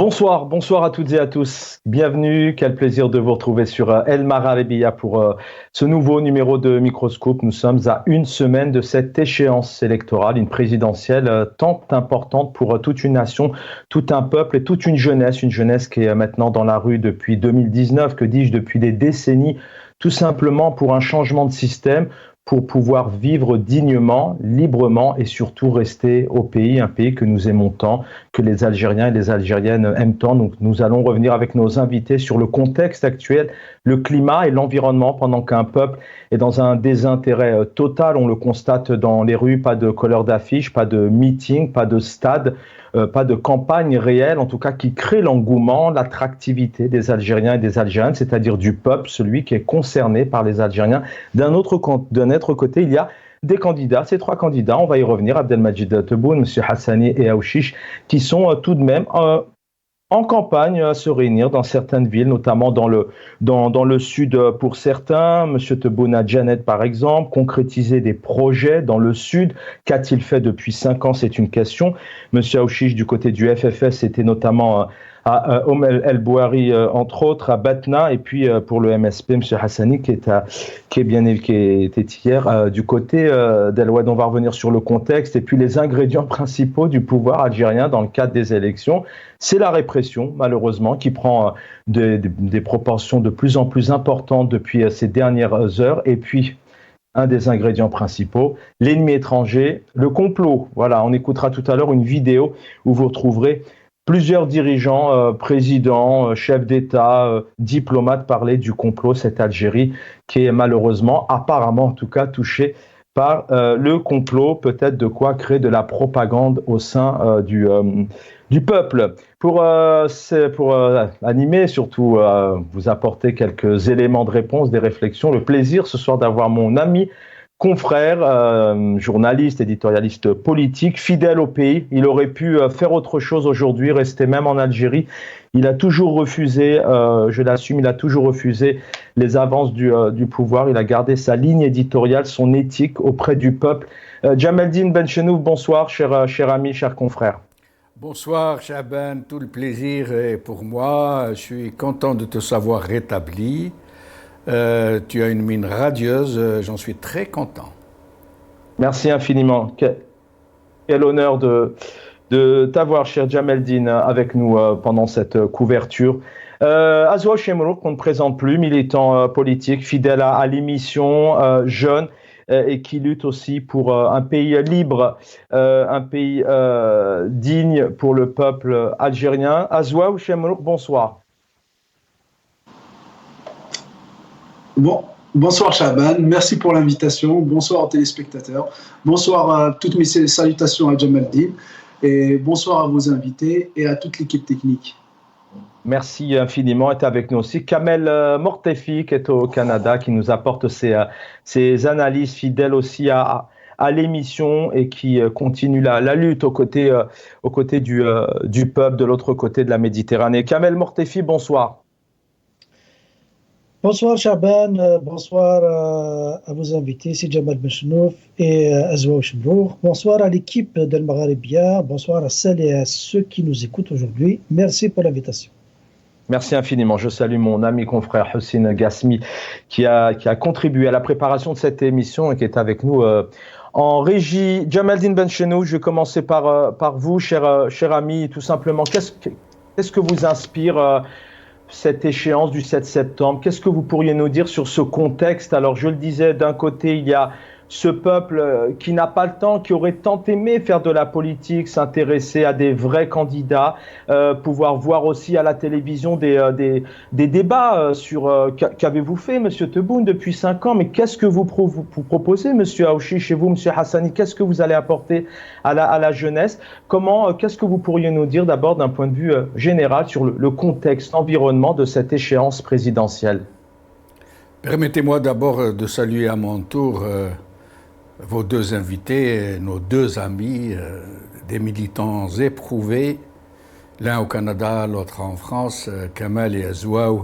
Bonsoir, bonsoir à toutes et à tous. Bienvenue, quel plaisir de vous retrouver sur El Mararibia pour ce nouveau numéro de Microscope. Nous sommes à une semaine de cette échéance électorale, une présidentielle tant importante pour toute une nation, tout un peuple et toute une jeunesse qui est maintenant dans la rue depuis 2019, que dis-je, depuis des décennies, tout simplement pour un changement de système, pour pouvoir vivre dignement, librement et surtout rester au pays, un pays que nous aimons tant, que les Algériens et les Algériennes aiment tant. Donc nous allons revenir avec nos invités sur le contexte actuel, le climat et l'environnement pendant qu'un peuple est dans un désintérêt total. On le constate dans les rues, pas de couleur d'affiche, pas de meeting, pas de stade, pas de campagne réelle, en tout cas qui crée l'engouement, l'attractivité des Algériens et des Algériennes, c'est-à-dire du peuple, celui qui est concerné par les Algériens. D'un autre côté, il y a des candidats, ces trois candidats, on va y revenir, Abdelmajid Tebboune, M. Hassani et Aouchiche, qui sont tout de même en campagne à se réunir dans certaines villes, notamment dans le sud pour certains. M. Tebboune à Janet, par exemple, concrétiser des projets dans le sud. Qu'a-t-il fait depuis 5 ans? C'est une question. M. Aouchiche, du côté du FFS, c'était notamment à El Bouari, entre autres, à Batna, et puis pour le MSP, M. Hassani, qui était hier du côté d'El Oued. On va revenir sur le contexte et puis les ingrédients principaux du pouvoir algérien dans le cadre des élections. C'est la répression, malheureusement, qui prend des proportions de plus en plus importantes depuis ces dernières heures. Et puis, un des ingrédients principaux, l'ennemi étranger, le complot. Voilà, on écoutera tout à l'heure une vidéo où vous retrouverez plusieurs dirigeants, présidents, chefs d'État, diplomates parler du complot, cette Algérie qui est malheureusement, apparemment en tout cas, touchée par le complot, peut-être de quoi créer de la propagande au sein du peuple. Pour animer, surtout vous apporter quelques éléments de réponse, des réflexions, le plaisir ce soir d'avoir mon ami, confrère, journaliste, éditorialiste politique, fidèle au pays. Il aurait pu faire autre chose aujourd'hui, rester même en Algérie. Il a toujours refusé, je l'assume, il a toujours refusé les avances du pouvoir. Il a gardé sa ligne éditoriale, son éthique auprès du peuple. Jamaldine Benchenouf, bonsoir, cher ami, cher confrère. Bonsoir Chaban, tout le plaisir est pour moi. Je suis content de te savoir rétabli. Tu as une mine radieuse, j'en suis très content. Merci infiniment. Quel honneur de t'avoir, cher Jamaldine, avec nous pendant cette couverture. Azwa Chemrouk, qu'on ne présente plus, militant politique, fidèle à l'émission, jeune, et qui lutte aussi pour un pays libre, un pays digne pour le peuple algérien. Azwa Chemrouk, bonsoir. Bonsoir Chaban, merci pour l'invitation. Bonsoir aux téléspectateurs. Bonsoir à toutes mes salutations à Jamaldine. Et bonsoir à vos invités et à toute l'équipe technique. Merci infiniment. Et avec nous aussi Kamel Mortefi, qui est au Canada, qui nous apporte ses analyses fidèles aussi à l'émission et qui continue la lutte aux côtés du peuple de l'autre côté de la Méditerranée. Kamel Mortefi, bonsoir. Bonsoir Chaban, bonsoir à vos invités, c'est Jamal Benchenouf et Azwa Chemrouk. Bonsoir à l'équipe d'El Mararibia, bonsoir à celles et à ceux qui nous écoutent aujourd'hui. Merci pour l'invitation. Merci infiniment. Je salue mon ami confrère Hussein Gasmi qui a contribué à la préparation de cette émission et qui est avec nous en régie. Jamaldine Benchenouf, je vais commencer par vous, cher ami, tout simplement. Qu'est-ce que vous inspire cette échéance du 7 septembre? Qu'est-ce que vous pourriez nous dire sur ce contexte? Alors, je le disais, d'un côté, il y a ce peuple qui n'a pas le temps, qui aurait tant aimé faire de la politique, s'intéresser à des vrais candidats, pouvoir voir aussi à la télévision des débats sur qu'avez-vous fait, Monsieur Tebboune, depuis 5 ans, mais qu'est-ce que vous proposez, Monsieur Aouchiche, chez vous, Monsieur Hassani, qu'est-ce que vous allez apporter à la jeunesse? Qu'est-ce que vous pourriez nous dire d'abord d'un point de vue général sur le contexte, l'environnement de cette échéance présidentielle? Permettez-moi d'abord de saluer à mon tour vos deux invités, nos deux amis, des militants éprouvés, l'un au Canada, l'autre en France, Kamel et Azwa,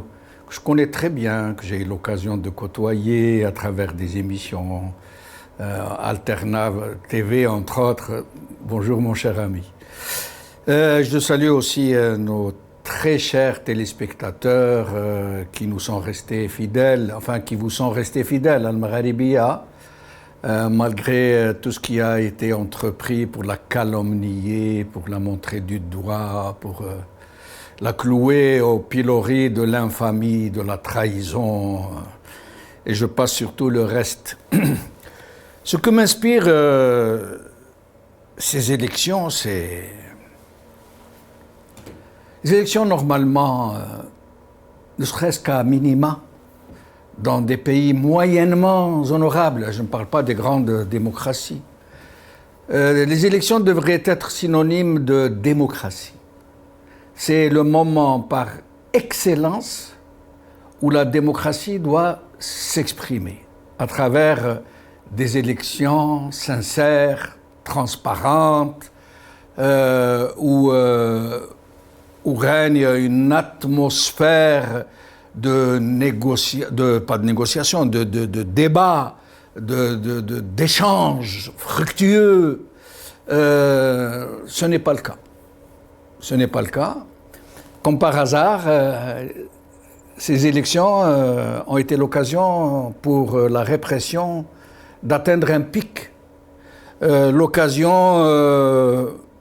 que je connais très bien, que j'ai eu l'occasion de côtoyer à travers des émissions Alternative TV, entre autres. Bonjour mon cher ami. Je salue aussi nos très chers téléspectateurs qui nous sont restés fidèles, enfin qui vous sont restés fidèles, Al-Magharibiya, malgré tout ce qui a été entrepris pour la calomnier, pour la montrer du doigt, pour la clouer au pilori de l'infamie, de la trahison, et je passe surtout le reste. Ce que m'inspire ces élections, c'est... Les élections, normalement, ne serait-ce qu'à minima, dans des pays moyennement honorables, je ne parle pas des grandes démocraties, les élections devraient être synonymes de démocratie. C'est le moment par excellence où la démocratie doit s'exprimer à travers des élections sincères, transparentes, où règne une atmosphère de débat, d'échanges fructueux. Ce n'est pas le cas. Ce n'est pas le cas. Comme par hasard, ces élections ont été l'occasion pour la répression d'atteindre un pic. L'occasion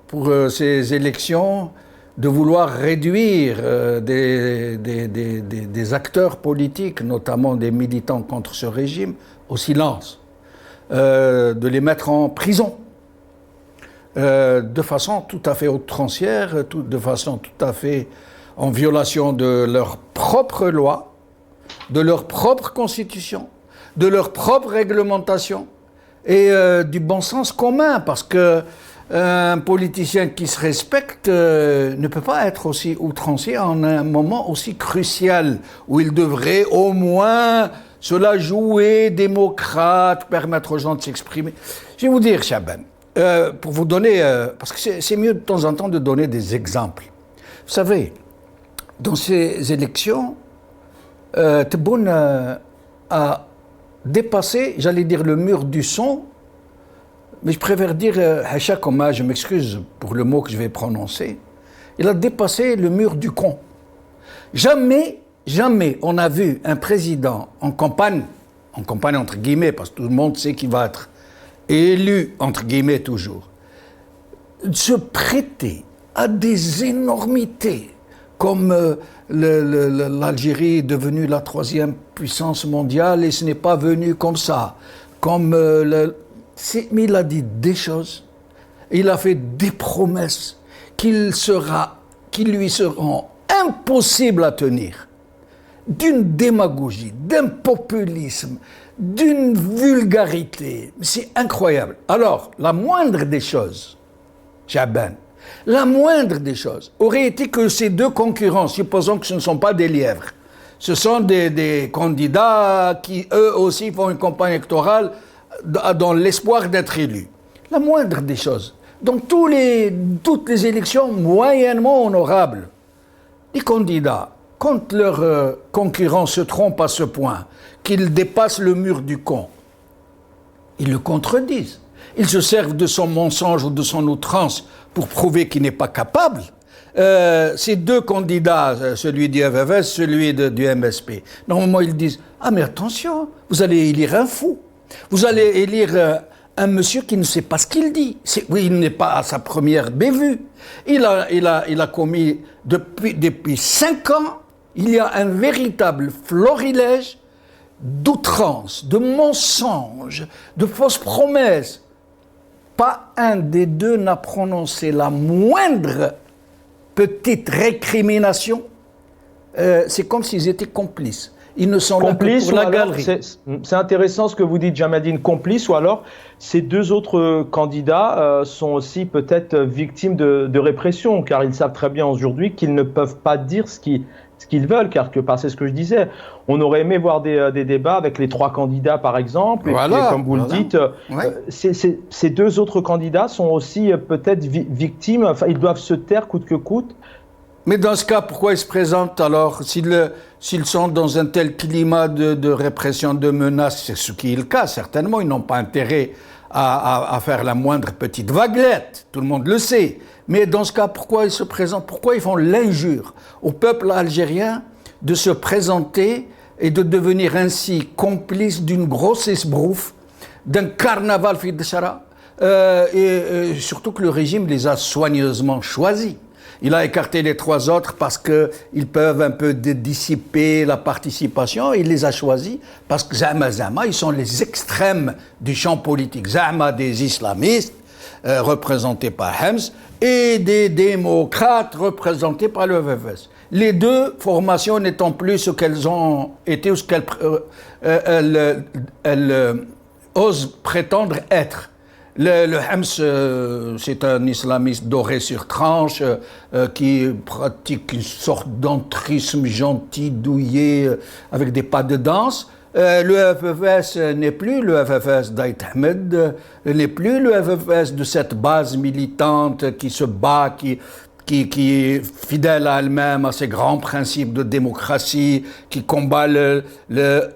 pour ces élections de vouloir réduire des acteurs politiques, notamment des militants contre ce régime, au silence, de les mettre en prison, de façon tout à fait outrancière, de façon tout à fait en violation de leurs propres lois, de leur propre constitution, de leur propre réglementation et du bon sens commun, parce que un politicien qui se respecte ne peut pas être aussi outrancier en un moment aussi crucial où il devrait au moins se la jouer démocrate, permettre aux gens de s'exprimer. Je vais vous dire, Chaban, pour vous donner, parce que c'est mieux de temps en temps de donner des exemples. Vous savez, dans ces élections, Tebboune a dépassé, j'allais dire, le mur du son. Mais je préfère dire Hacha Koma, je m'excuse pour le mot que je vais prononcer. Il a dépassé le mur du con. Jamais on a vu un président en campagne entre guillemets, parce que tout le monde sait qu'il va être élu, entre guillemets toujours, se prêter à des énormités, comme l'Algérie est devenue la 3e puissance mondiale et ce n'est pas venu comme ça, comme mais il a dit des choses, il a fait des promesses qui lui seront impossibles à tenir, d'une démagogie, d'un populisme, d'une vulgarité. C'est incroyable. Alors, la moindre des choses, Chaban, la moindre des choses aurait été que ces deux concurrents, supposons que ce ne sont pas des lièvres, ce sont des candidats qui, eux aussi, font une campagne électorale dans l'espoir d'être élus. La moindre des choses. Donc toutes les élections moyennement honorables, les candidats, quand leurs concurrents se trompent à ce point qu'ils dépassent le mur du con, ils le contredisent. Ils se servent de son mensonge ou de son outrance pour prouver qu'il n'est pas capable. Ces deux candidats, celui du FFS, celui du MSP, normalement ils disent « Ah mais attention, vous allez élire un fou. Vous allez élire un monsieur qui ne sait pas ce qu'il dit. Oui, il n'est pas à sa première bévue. Il a commis, depuis 5 ans, il y a un véritable florilège d'outrance, de mensonges, de fausses promesses. Pas un des deux n'a prononcé la moindre petite récrimination. C'est comme s'ils étaient complices. Ils ne sont complices, là que pour la galerie. C'est intéressant ce que vous dites, Jamaldine, complices, ou alors ces deux autres candidats sont aussi peut-être victimes de répression, car ils savent très bien aujourd'hui qu'ils ne peuvent pas dire ce qu'ils veulent, car c'est ce que je disais. On aurait aimé voir des débats avec les 3 candidats, par exemple, voilà, et puis, comme vous le dites, ces deux autres candidats sont aussi peut-être victimes, enfin, ils doivent se taire coûte que coûte. Mais dans ce cas, pourquoi ils se présentent alors? S'ils sont dans un tel climat de répression, de menaces, c'est ce qui est le cas, certainement, ils n'ont pas intérêt à faire la moindre petite vaguelette, tout le monde le sait. Mais dans ce cas, pourquoi ils se présentent, pourquoi ils font l'injure au peuple algérien de se présenter et de devenir ainsi complice d'une grosse esbrouffe, d'un carnaval fi d'Chara, et surtout que le régime les a soigneusement choisis. Il a écarté les trois autres parce qu'ils peuvent un peu dissiper la participation. Il les a choisis parce que Zama, ils sont les extrêmes du champ politique. Zama, des islamistes représentés par Hems et des démocrates représentés par le FFS. Les deux formations n'étant plus ce qu'elles ont été ou ce qu'elles osent prétendre être. Le Hems, c'est un islamiste doré sur tranche qui pratique une sorte d'entrisme gentil, douillet, avec des pas de danse. Le FFS n'est plus le FFS d'Aït Ahmed, n'est plus le FFS de cette base militante qui se bat, qui est fidèle à elle-même, à ses grands principes de démocratie, qui combat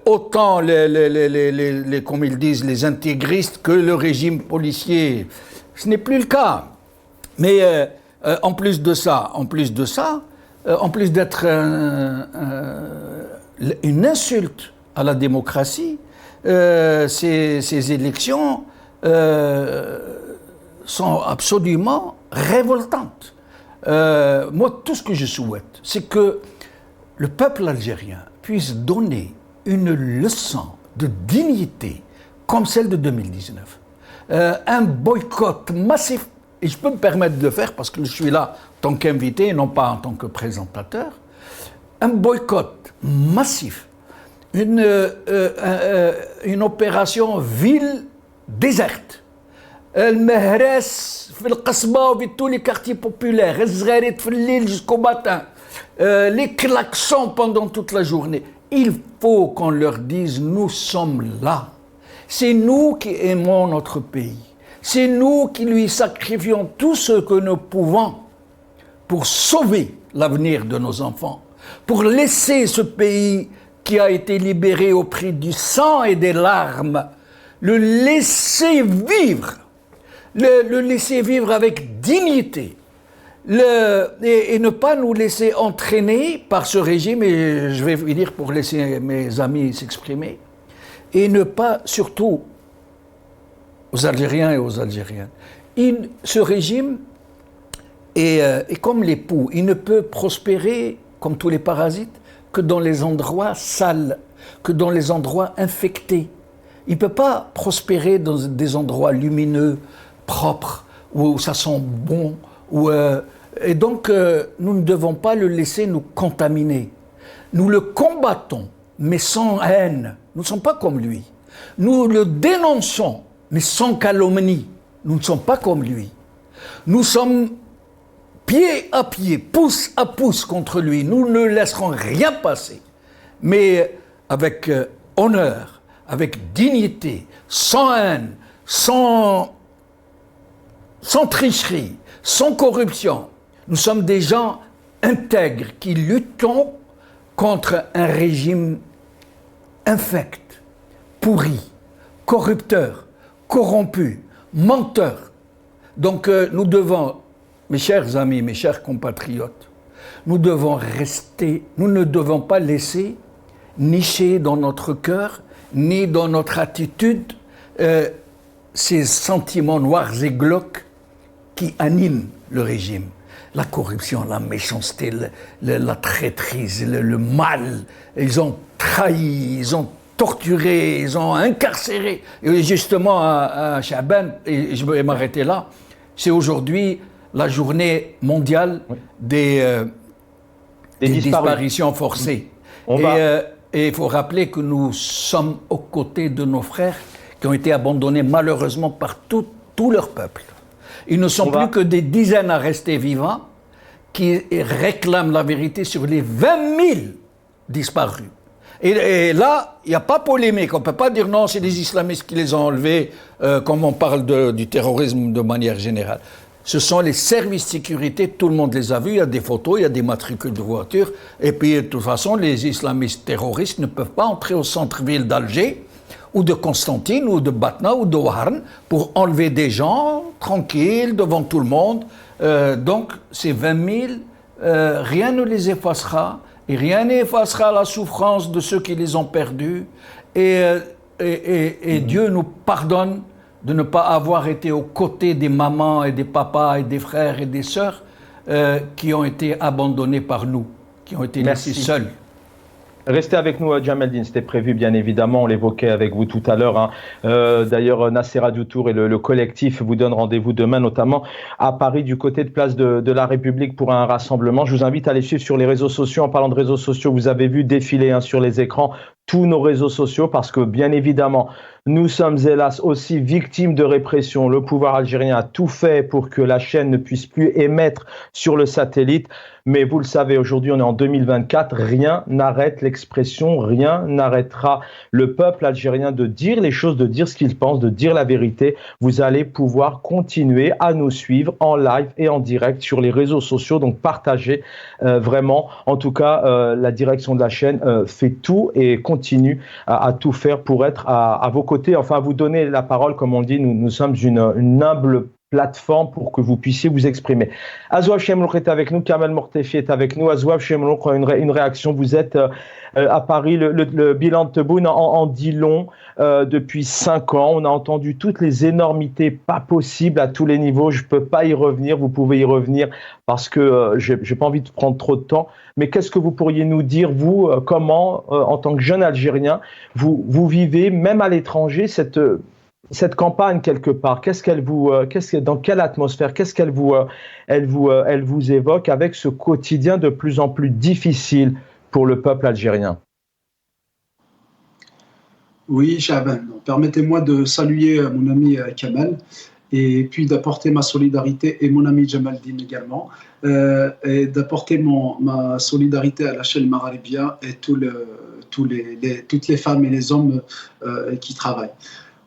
autant comme ils disent, les intégristes que le régime policier. Ce n'est plus le cas. Mais en plus d'être une insulte à la démocratie, ces élections sont absolument révoltantes. Moi, tout ce que je souhaite, c'est que le peuple algérien puisse donner une leçon de dignité comme celle de 2019. Un boycott massif, et je peux me permettre de le faire parce que je suis là en tant qu'invité et non pas en tant que présentateur, un boycott massif, une opération ville déserte. المهرس في القصبة وفي tous les quartiers populaires, الزغاريت في الليل jusqu'au matin, les klaxons pendant toute la journée. Il faut qu'on leur dise, nous sommes là. C'est nous qui aimons notre pays. C'est nous qui lui sacrifions tout ce que nous pouvons pour sauver l'avenir de nos enfants, pour laisser ce pays qui a été libéré au prix du sang et des larmes, le laisser vivre. Le laisser vivre avec dignité et ne pas nous laisser entraîner par ce régime, et je vais finir pour laisser mes amis s'exprimer, et ne pas, surtout aux Algériens et aux Algériennes, ce régime est comme les poux, il ne peut prospérer comme tous les parasites que dans les endroits sales, que dans les endroits infectés. Il ne peut pas prospérer dans des endroits lumineux, propre, où ça sent bon, et donc nous ne devons pas le laisser nous contaminer. Nous le combattons, mais sans haine. Nous ne sommes pas comme lui. Nous le dénonçons, mais sans calomnie. Nous ne sommes pas comme lui. Nous sommes pied à pied, pouce à pouce contre lui. Nous ne laisserons rien passer, mais avec honneur, avec dignité, sans haine, sans tricherie, sans corruption. Nous sommes des gens intègres qui luttons contre un régime infect, pourri, corrupteur, corrompu, menteur. Donc nous devons, mes chers amis, mes chers compatriotes, nous devons rester, nous ne devons pas laisser nicher dans notre cœur, ni dans notre attitude, ces sentiments noirs et glauques qui animent le régime. La corruption, la méchanceté, la traîtrise, le mal. Ils ont trahi, ils ont torturé, ils ont incarcéré. Et justement, à Chaban, et je vais m'arrêter là, c'est aujourd'hui la journée mondiale des disparitions forcées. Et il faut rappeler que nous sommes aux côtés de nos frères qui ont été abandonnés malheureusement par tout leur peuple. Ils ne sont plus que des dizaines à rester vivants qui réclament la vérité sur les 20 000 disparus. Et là, il n'y a pas polémique. On ne peut pas dire non, c'est des islamistes qui les ont enlevés, comme on parle du terrorisme de manière générale. Ce sont les services de sécurité, tout le monde les a vus, il y a des photos, il y a des matricules de voitures. Et puis, de toute façon, les islamistes terroristes ne peuvent pas entrer au centre-ville d'Alger, ou de Constantine, ou de Batna, ou de Warren, pour enlever des gens tranquilles devant tout le monde. Donc, ces 20 000, rien ne les effacera, et rien n'effacera la souffrance de ceux qui les ont perdus. Et Dieu nous pardonne de ne pas avoir été aux côtés des mamans et des papas et des frères et des sœurs qui ont été abandonnés par nous, qui ont été laissés seuls. Restez avec nous, Jamel-Din, c'était prévu bien évidemment, on l'évoquait avec vous tout à l'heure. Hein. D'ailleurs, Nasser Adoutour et le collectif vous donnent rendez-vous demain, notamment à Paris, du côté de Place de la République pour un rassemblement. Je vous invite à les suivre sur les réseaux sociaux. En parlant de réseaux sociaux, vous avez vu défiler sur les écrans tous nos réseaux sociaux parce que bien évidemment, nous sommes hélas aussi victimes de répression. Le pouvoir algérien a tout fait pour que la chaîne ne puisse plus émettre sur le satellite. Mais vous le savez, aujourd'hui, on est en 2024. Rien n'arrête l'expression, rien n'arrêtera le peuple algérien de dire les choses, de dire ce qu'il pense, de dire la vérité. Vous allez pouvoir continuer à nous suivre en live et en direct sur les réseaux sociaux. Donc, partagez vraiment. En tout cas, la direction de la chaîne fait tout et continue à tout faire pour être à vos côtés. Enfin, à vous donner la parole, comme on dit, nous sommes une humble plateforme pour que vous puissiez vous exprimer. Azouaf Chemlouk est avec nous, Kamel Mortefi est avec nous. Azouaf Chemlouk, une réaction. Vous êtes à Paris, le bilan de Tebboune en dit long depuis 5 ans. On a entendu toutes les énormités pas possibles à tous les niveaux. Je ne peux pas y revenir, vous pouvez y revenir parce que je n'ai pas envie de prendre trop de temps. Mais qu'est-ce que vous pourriez nous dire, vous, comment, en tant que jeune Algérien, vous vivez, même à l'étranger, cette campagne quelque part, dans quelle atmosphère, qu'est-ce qu'elle vous évoque avec ce quotidien de plus en plus difficile pour le peuple algérien? Oui, Chaban, permettez-moi de saluer mon ami Kamel et puis d'apporter ma solidarité et mon ami Jamel-Din également, et d'apporter ma solidarité à la chaîne Magharibia et toutes les femmes et les hommes qui travaillent.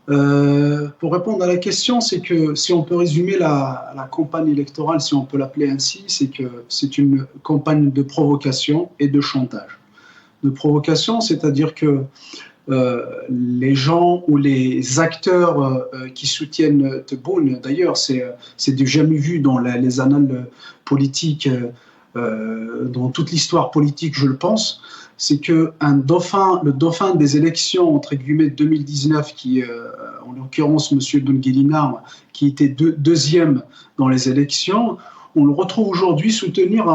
Pour répondre à la question, c'est que si on peut résumer la campagne électorale, si on peut l'appeler ainsi, c'est que c'est une campagne de provocation et de chantage. De provocation, c'est-à-dire que les gens ou les acteurs qui soutiennent Tebboune, d'ailleurs, c'est du jamais vu dans les annales politiques, dans toute l'histoire politique, je le pense. C'est que le dauphin des élections, entre guillemets, 2019, qui, en l'occurrence, M. Benguelina, qui était deuxième dans les élections, on le retrouve aujourd'hui soutenir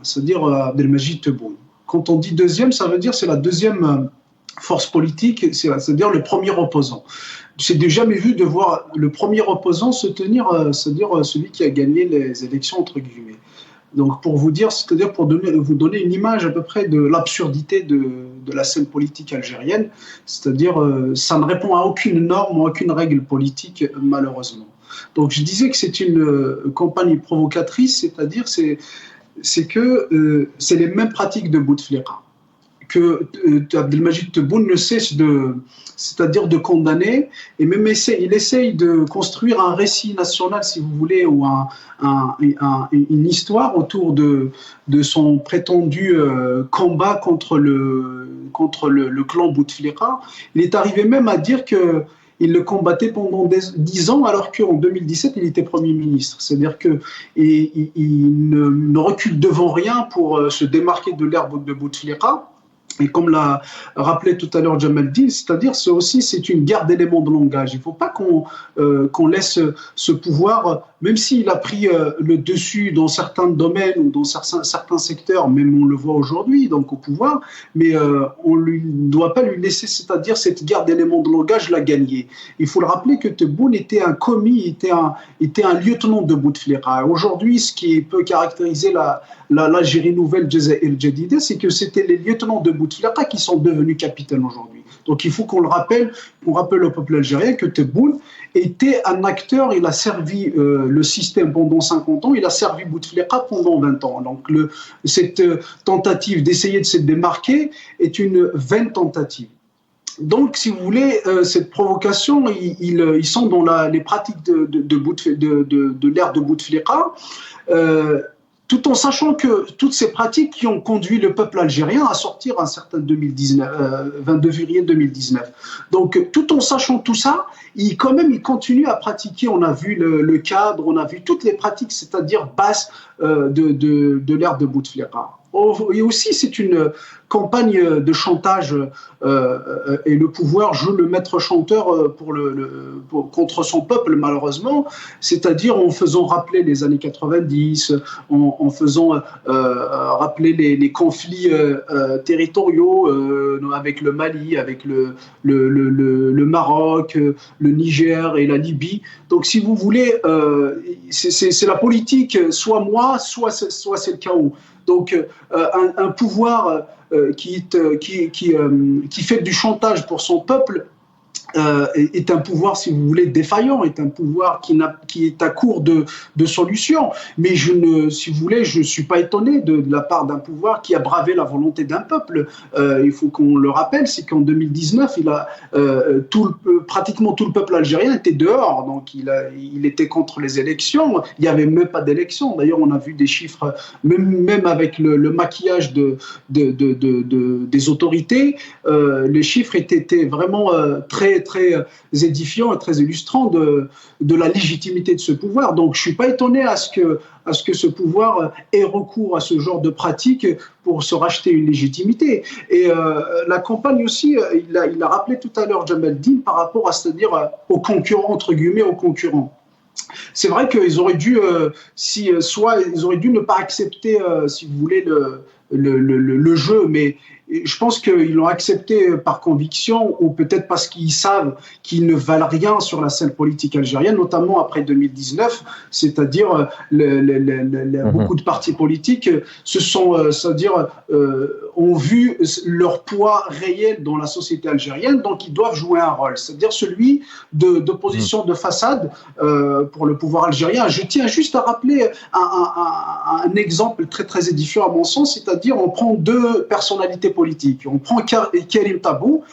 c'est-à-dire Abdelmajid Tebboune. Quand on dit deuxième, ça veut dire c'est la deuxième force politique, c'est-à-dire le premier opposant. C'est déjà jamais vu de voir le premier opposant soutenir, c'est-à-dire celui qui a gagné les élections, entre guillemets. Donc, pour vous dire, c'est-à-dire pour vous donner une image à peu près de l'absurdité de la scène politique algérienne, c'est-à-dire ça ne répond à aucune norme ou à aucune règle politique, malheureusement. Donc, je disais que c'est une campagne provocatrice, c'est-à-dire c'est que c'est les mêmes pratiques de Bouteflika que Abdelmajid Tebboune ne cesse c'est-à-dire de condamner, et même il essaye de construire un récit national, si vous voulez, ou une histoire autour de son prétendu combat contre le clan Bouteflika. Il est arrivé même à dire que il le combattait pendant 10 ans, alors qu'en 2017, il était Premier ministre. C'est-à-dire qu'il ne recule devant rien pour se démarquer de l'ère de Bouteflika. Et comme l'a rappelé tout à l'heure Jamel-Din, c'est-à-dire c'est une guerre d'éléments de langage. Il ne faut pas qu'on laisse ce pouvoir, même s'il a pris le dessus dans certains domaines ou dans certains secteurs, même on le voit aujourd'hui, donc au pouvoir, mais on ne doit pas lui laisser, c'est-à-dire cette guerre d'éléments de langage la gagner. Il faut le rappeler que Tebboune était un commis, était un lieutenant de Bouteflika. Aujourd'hui, ce qui peut caractériser l'Algérie nouvelle Jazaïr Jadida, c'est que c'était les lieutenants de Bouteflika qui sont devenus capitaines aujourd'hui. Donc il faut qu'on rappelle au peuple algérien que Tebboune était un acteur, il a servi le système pendant 50 ans, il a servi Bouteflika pendant 20 ans. Donc cette tentative d'essayer de se démarquer est une vaine tentative. Donc, si vous voulez, cette provocation, ils sont dans les pratiques de l'ère de Bouteflika. tout en sachant que toutes ces pratiques qui ont conduit le peuple algérien à sortir un certain 22 février 2019. Donc, tout en sachant tout ça, il continue à pratiquer. On a vu le cadre, on a vu toutes les pratiques, c'est-à-dire basses de l'ère de Bouteflika. Et aussi, c'est une campagne de chantage et le pouvoir joue le maître chanteur contre son peuple, malheureusement, c'est-à-dire en faisant rappeler les années 90, en faisant rappeler les conflits territoriaux avec le Mali, avec le Maroc, le Niger et la Libye. Donc, si vous voulez, c'est la politique, soit moi, soit c'est le chaos. Donc, un pouvoir qui fait du chantage pour son peuple est un pouvoir, si vous voulez, défaillant, est un pouvoir qui est à court de solutions. Mais si vous voulez, je ne suis pas étonné de la part d'un pouvoir qui a bravé la volonté d'un peuple. Il faut qu'on le rappelle, c'est qu'en 2019, pratiquement tout le peuple algérien était dehors, donc il était contre les élections. Il n'y avait même pas d'élections. D'ailleurs, on a vu des chiffres, même avec le maquillage des autorités, les chiffres étaient vraiment très édifiant et très illustrant de la légitimité de ce pouvoir. Donc, je ne suis pas étonné à ce que ce pouvoir ait recours à ce genre de pratique pour se racheter une légitimité. Et la campagne aussi, il a rappelé tout à l'heure Jamaldine par rapport c'est-à-dire aux concurrents, entre guillemets, aux concurrents. C'est vrai qu'ils auraient dû, ils auraient dû ne pas accepter, si vous voulez, le jeu, mais je pense qu'ils l'ont accepté par conviction ou peut-être parce qu'ils savent qu'ils ne valent rien sur la scène politique algérienne, notamment après 2019, c'est-à-dire beaucoup de partis politiques ont vu leur poids réel dans la société algérienne, donc ils doivent jouer un rôle, c'est-à-dire celui d'opposition de façade pour le pouvoir algérien. Je tiens juste à rappeler un exemple très très édifiant à mon sens, c'est-à-dire on prend deux personnalités politiques. On prend Karim Tabou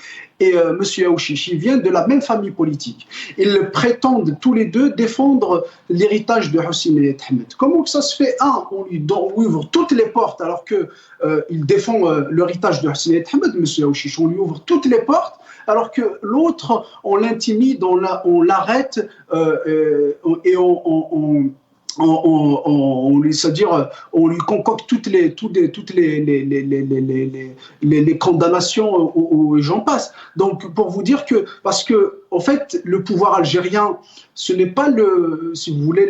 et M. Yaouchichi, viennent de la même famille politique. Ils prétendent tous les deux défendre l'héritage de Hosni Moualem Ahmed. Comment que ça se fait? On lui ouvre toutes les portes alors qu'il défend l'héritage de Hosni Moualem Ahmed, M. Yaouchichi. On lui ouvre toutes les portes alors que l'autre, on l'intimide, on l'arrête et c'est-à-dire, on lui concocte toutes les condamnations et j'en passe. Donc, pour vous dire que, parce que, en fait, le pouvoir algérien, ce n'est pas si vous voulez,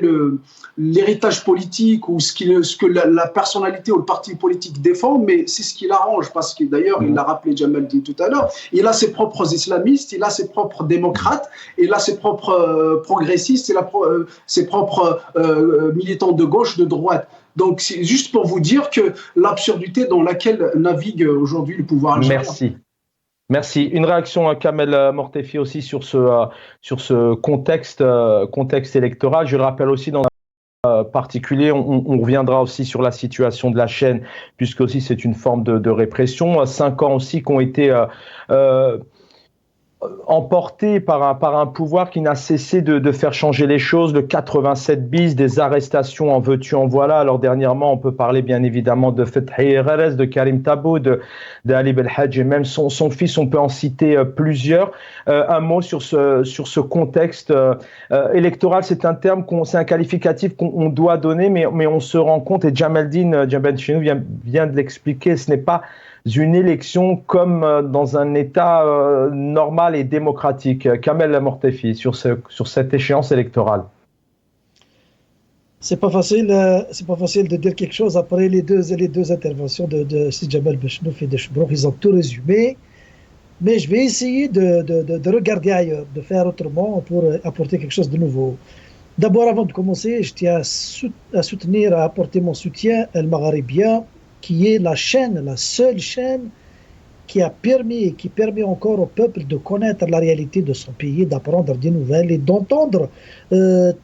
l'héritage politique ou ce que la personnalité ou le parti politique défend, mais c'est ce qui l'arrange, parce que d'ailleurs, il l'a rappelé Jamaldine tout à l'heure, il a ses propres islamistes, il a ses propres démocrates, il a ses propres progressistes, il a ses propres militants de gauche, de droite. Donc, c'est juste pour vous dire que l'absurdité dans laquelle navigue aujourd'hui le pouvoir algérien. Merci. Une réaction à Kamel Mortefi aussi sur ce contexte électoral. Je le rappelle aussi dans particulier, on reviendra aussi sur la situation de la chaîne, puisque aussi c'est une forme de répression. 5 ans aussi qui ont été emporté par un pouvoir qui n'a cessé de faire changer les choses, le 87 bis, des arrestations en veux-tu en voilà. Alors dernièrement, on peut parler bien évidemment de Fethi Reres, de Karim Tabou, d'Ali Belhadj et même son fils, on peut en citer plusieurs. Un mot sur ce contexte électoral, c'est un terme, c'est un qualificatif qu'on doit donner, mais on se rend compte, et Jamaldine Chenou vient de l'expliquer, ce n'est pas une élection comme dans un État normal et démocratique. Kamel Mortefi, sur cette échéance électorale. C'est pas facile de dire quelque chose après les deux interventions de Sidi Jamal Bechnouf et de Chebrouk. Ils ont tout résumé, mais je vais essayer de regarder ailleurs, de faire autrement pour apporter quelque chose de nouveau. D'abord, avant de commencer, je tiens à soutenir, à apporter mon soutien à El Magharibia, qui est la seule chaîne qui a permis et qui permet encore au peuple de connaître la réalité de son pays, d'apprendre des nouvelles et d'entendre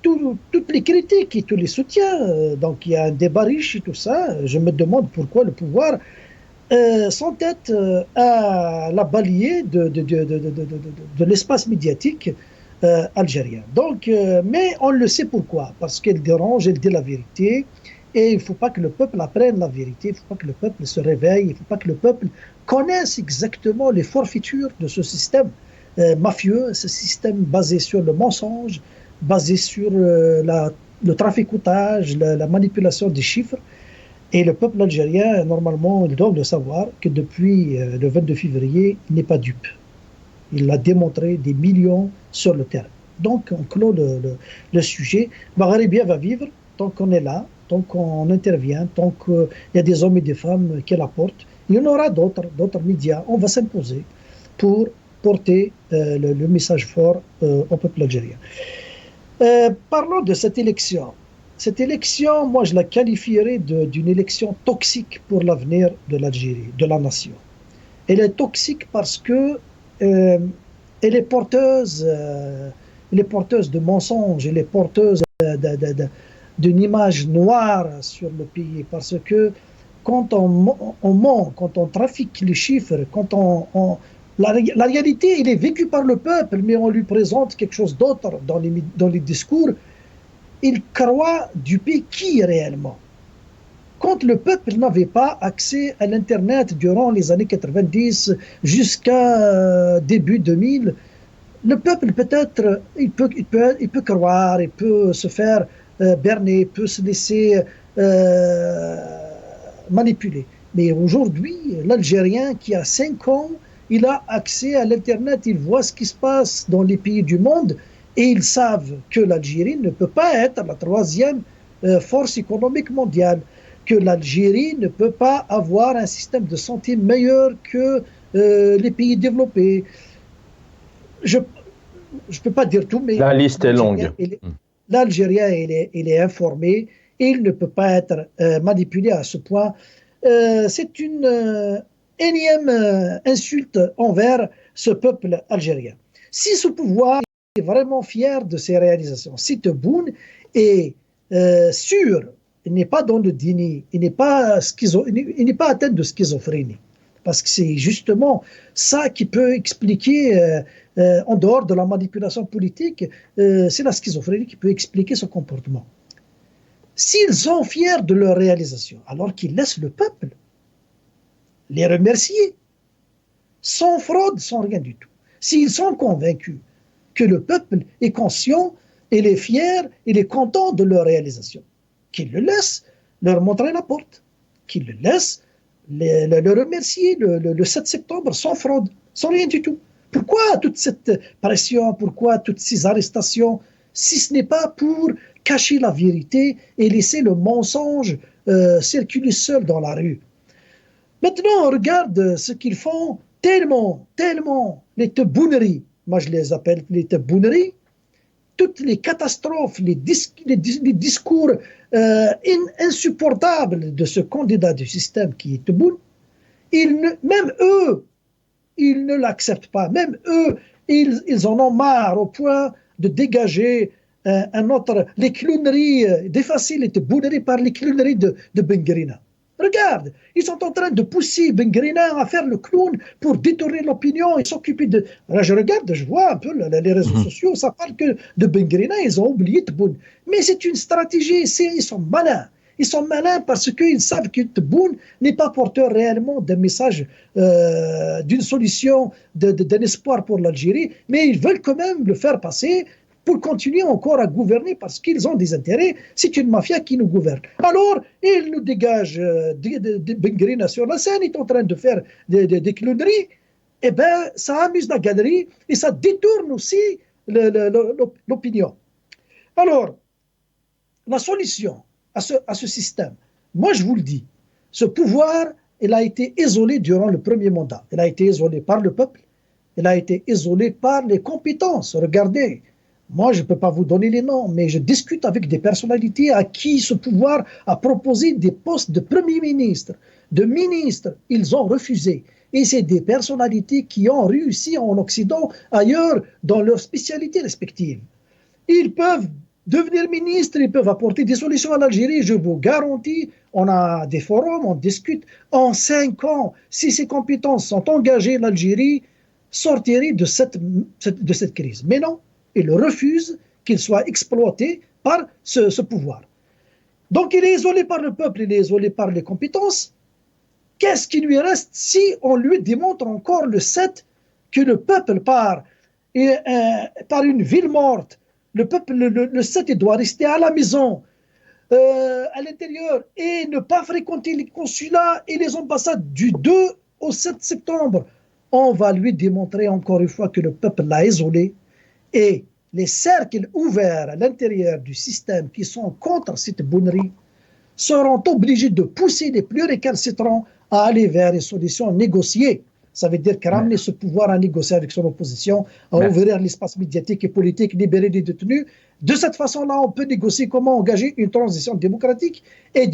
toutes les critiques et tous les soutiens. Donc il y a un débat riche et tout ça. Je me demande pourquoi le pouvoir s'entête à la balayer de l'espace médiatique algérien. Donc, mais on le sait pourquoi, parce qu'elle dérange, elle dit la vérité. Et il ne faut pas que le peuple apprenne la vérité, il ne faut pas que le peuple se réveille, il ne faut pas que le peuple connaisse exactement les forfaitures de ce système mafieux, ce système basé sur le mensonge, basé sur le traficoutage, la manipulation des chiffres. Et le peuple algérien, normalement, ils doivent le savoir que depuis le 22 février, il n'est pas dupe. Il l'a démontré des millions sur le terrain. Donc, on clôt le sujet. Maghrébien va vivre tant qu'on est là, tant qu'on intervient, tant qu'il y a des hommes et des femmes qui l'apportent. Il y en aura d'autres médias. On va s'imposer pour porter le message fort au peuple algérien. Parlons de cette élection. Cette élection, moi, je la qualifierais d'une élection toxique pour l'avenir de l'Algérie, de la nation. Elle est toxique parce que elle est porteuse de mensonges, elle est porteuse d'une image noire sur le pays. Parce que quand on ment, quand on trafique les chiffres, la réalité, elle est vécue par le peuple, mais on lui présente quelque chose d'autre dans les discours. Il croit duper qui réellement? Quand le peuple n'avait pas accès à l'Internet durant les années 90 jusqu'à début 2000, le peuple peut-être, il peut croire, il peut se faire berner, il peut se laisser manipuler. Mais aujourd'hui, l'Algérien qui a 5 ans, il a accès à l'Internet, il voit ce qui se passe dans les pays du monde et ils savent que l'Algérie ne peut pas être la 3e force économique mondiale, que l'Algérie ne peut pas avoir un système de santé meilleur que les pays développés. Je ne peux pas dire tout, mais la liste est longue. L'Algérien, il est informé et il ne peut pas être manipulé à ce point. C'est une énième insulte envers ce peuple algérien. Si ce pouvoir est vraiment fier de ses réalisations, si Tebboune est sûr, il n'est pas dans le déni, il n'est pas atteint de schizophrénie. Parce que c'est justement ça qui peut expliquer, en dehors de la manipulation politique, c'est la schizophrénie qui peut expliquer ce comportement. S'ils sont fiers de leur réalisation, alors qu'ils laissent le peuple les remercier, sans fraude, sans rien du tout. S'ils sont convaincus que le peuple est conscient, il est fier, il est content de leur réalisation, qu'ils le laissent leur montrer la porte, qu'ils le laissent le remercier le 7 septembre sans fraude, sans rien du tout. Pourquoi toute cette pression, pourquoi toutes ces arrestations, si ce n'est pas pour cacher la vérité et laisser le mensonge circuler seul dans la rue. Maintenant, on regarde ce qu'ils font tellement, les tebouneries, moi je les appelle les tebouneries, toutes les catastrophes, les discours insupportables de ce candidat du système qui est Tebboune, même eux, ils ne l'acceptent pas. Même eux, ils en ont marre au point de dégager les clowneries, d'effacer les tebouneries par les clowneries de Benguerina. Regarde, ils sont en train de pousser Benguerina à faire le clown pour détourner l'opinion et s'occuper de... Là, je regarde, je vois un peu les réseaux sociaux, ça parle que de Benguerina, ils ont oublié Tebboune. Mais c'est une stratégie, ils sont malins. Ils sont malins parce qu'ils savent que Tebboune n'est pas porteur réellement d'un message, d'une solution, d'un espoir pour l'Algérie, mais ils veulent quand même le faire passer pour continuer encore à gouverner parce qu'ils ont des intérêts. C'est une mafia qui nous gouverne. Alors, ils nous dégagent Benguerina sur la scène, ils sont en train de faire des clowneries. Eh bien, ça amuse la galerie et ça détourne aussi l'opinion. Alors, la solution à ce système, moi je vous le dis, ce pouvoir, il a été isolé durant le premier mandat. Il a été isolé par le peuple, il a été isolé par les compétences. Regardez, moi je ne peux pas vous donner les noms, mais je discute avec des personnalités à qui ce pouvoir a proposé des postes de premier ministre, de ministre. Ils ont refusé. Et c'est des personnalités qui ont réussi en Occident, ailleurs, dans leurs spécialités respectives. Ils peuvent devenir ministres, ils peuvent apporter des solutions à l'Algérie, je vous garantis. On a des forums, on discute. En 5 ans, si ces compétences sont engagées, l'Algérie sortirait de cette crise. Mais non, ils refusent qu'il soit exploité par ce pouvoir. Donc il est isolé par le peuple, il est isolé par les compétences. Qu'est-ce qui lui reste si on lui démontre encore le 7 que le peuple par une ville morte, le peuple, le 7, il doit rester à la maison, à l'intérieur, et ne pas fréquenter les consulats et les ambassades du 2 au 7 septembre. On va lui démontrer encore une fois que le peuple l'a isolé et les cercles ouverts à l'intérieur du système qui sont contre cette bonnerie seront obligés de pousser les plus récalcitrants à aller vers des solutions négociées. Ça veut dire ramener ce pouvoir à négocier avec son opposition, à ouvrir l'espace médiatique et politique, libérer les détenus. De cette façon-là, on peut négocier comment engager une transition démocratique. Et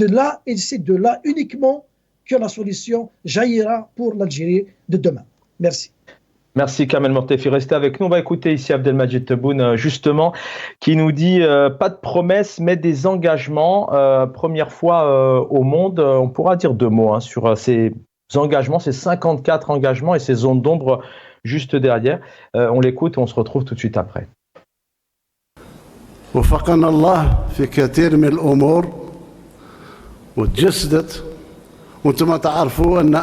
c'est de là uniquement que la solution jaillira pour l'Algérie de demain. Merci. Merci Kamel Mortefi, restez avec nous. On va écouter ici Abdelmajid Tebboune, justement, qui nous dit pas de promesses, mais des engagements. Première fois au monde, on pourra dire deux mots sur ces engagements, ces 54 engagements et ces zones d'ombre juste derrière. On l'écoute et on se retrouve tout de suite après. وفقنا الله في كثير من الأمور وتجسدت وانتم تعرفوا أن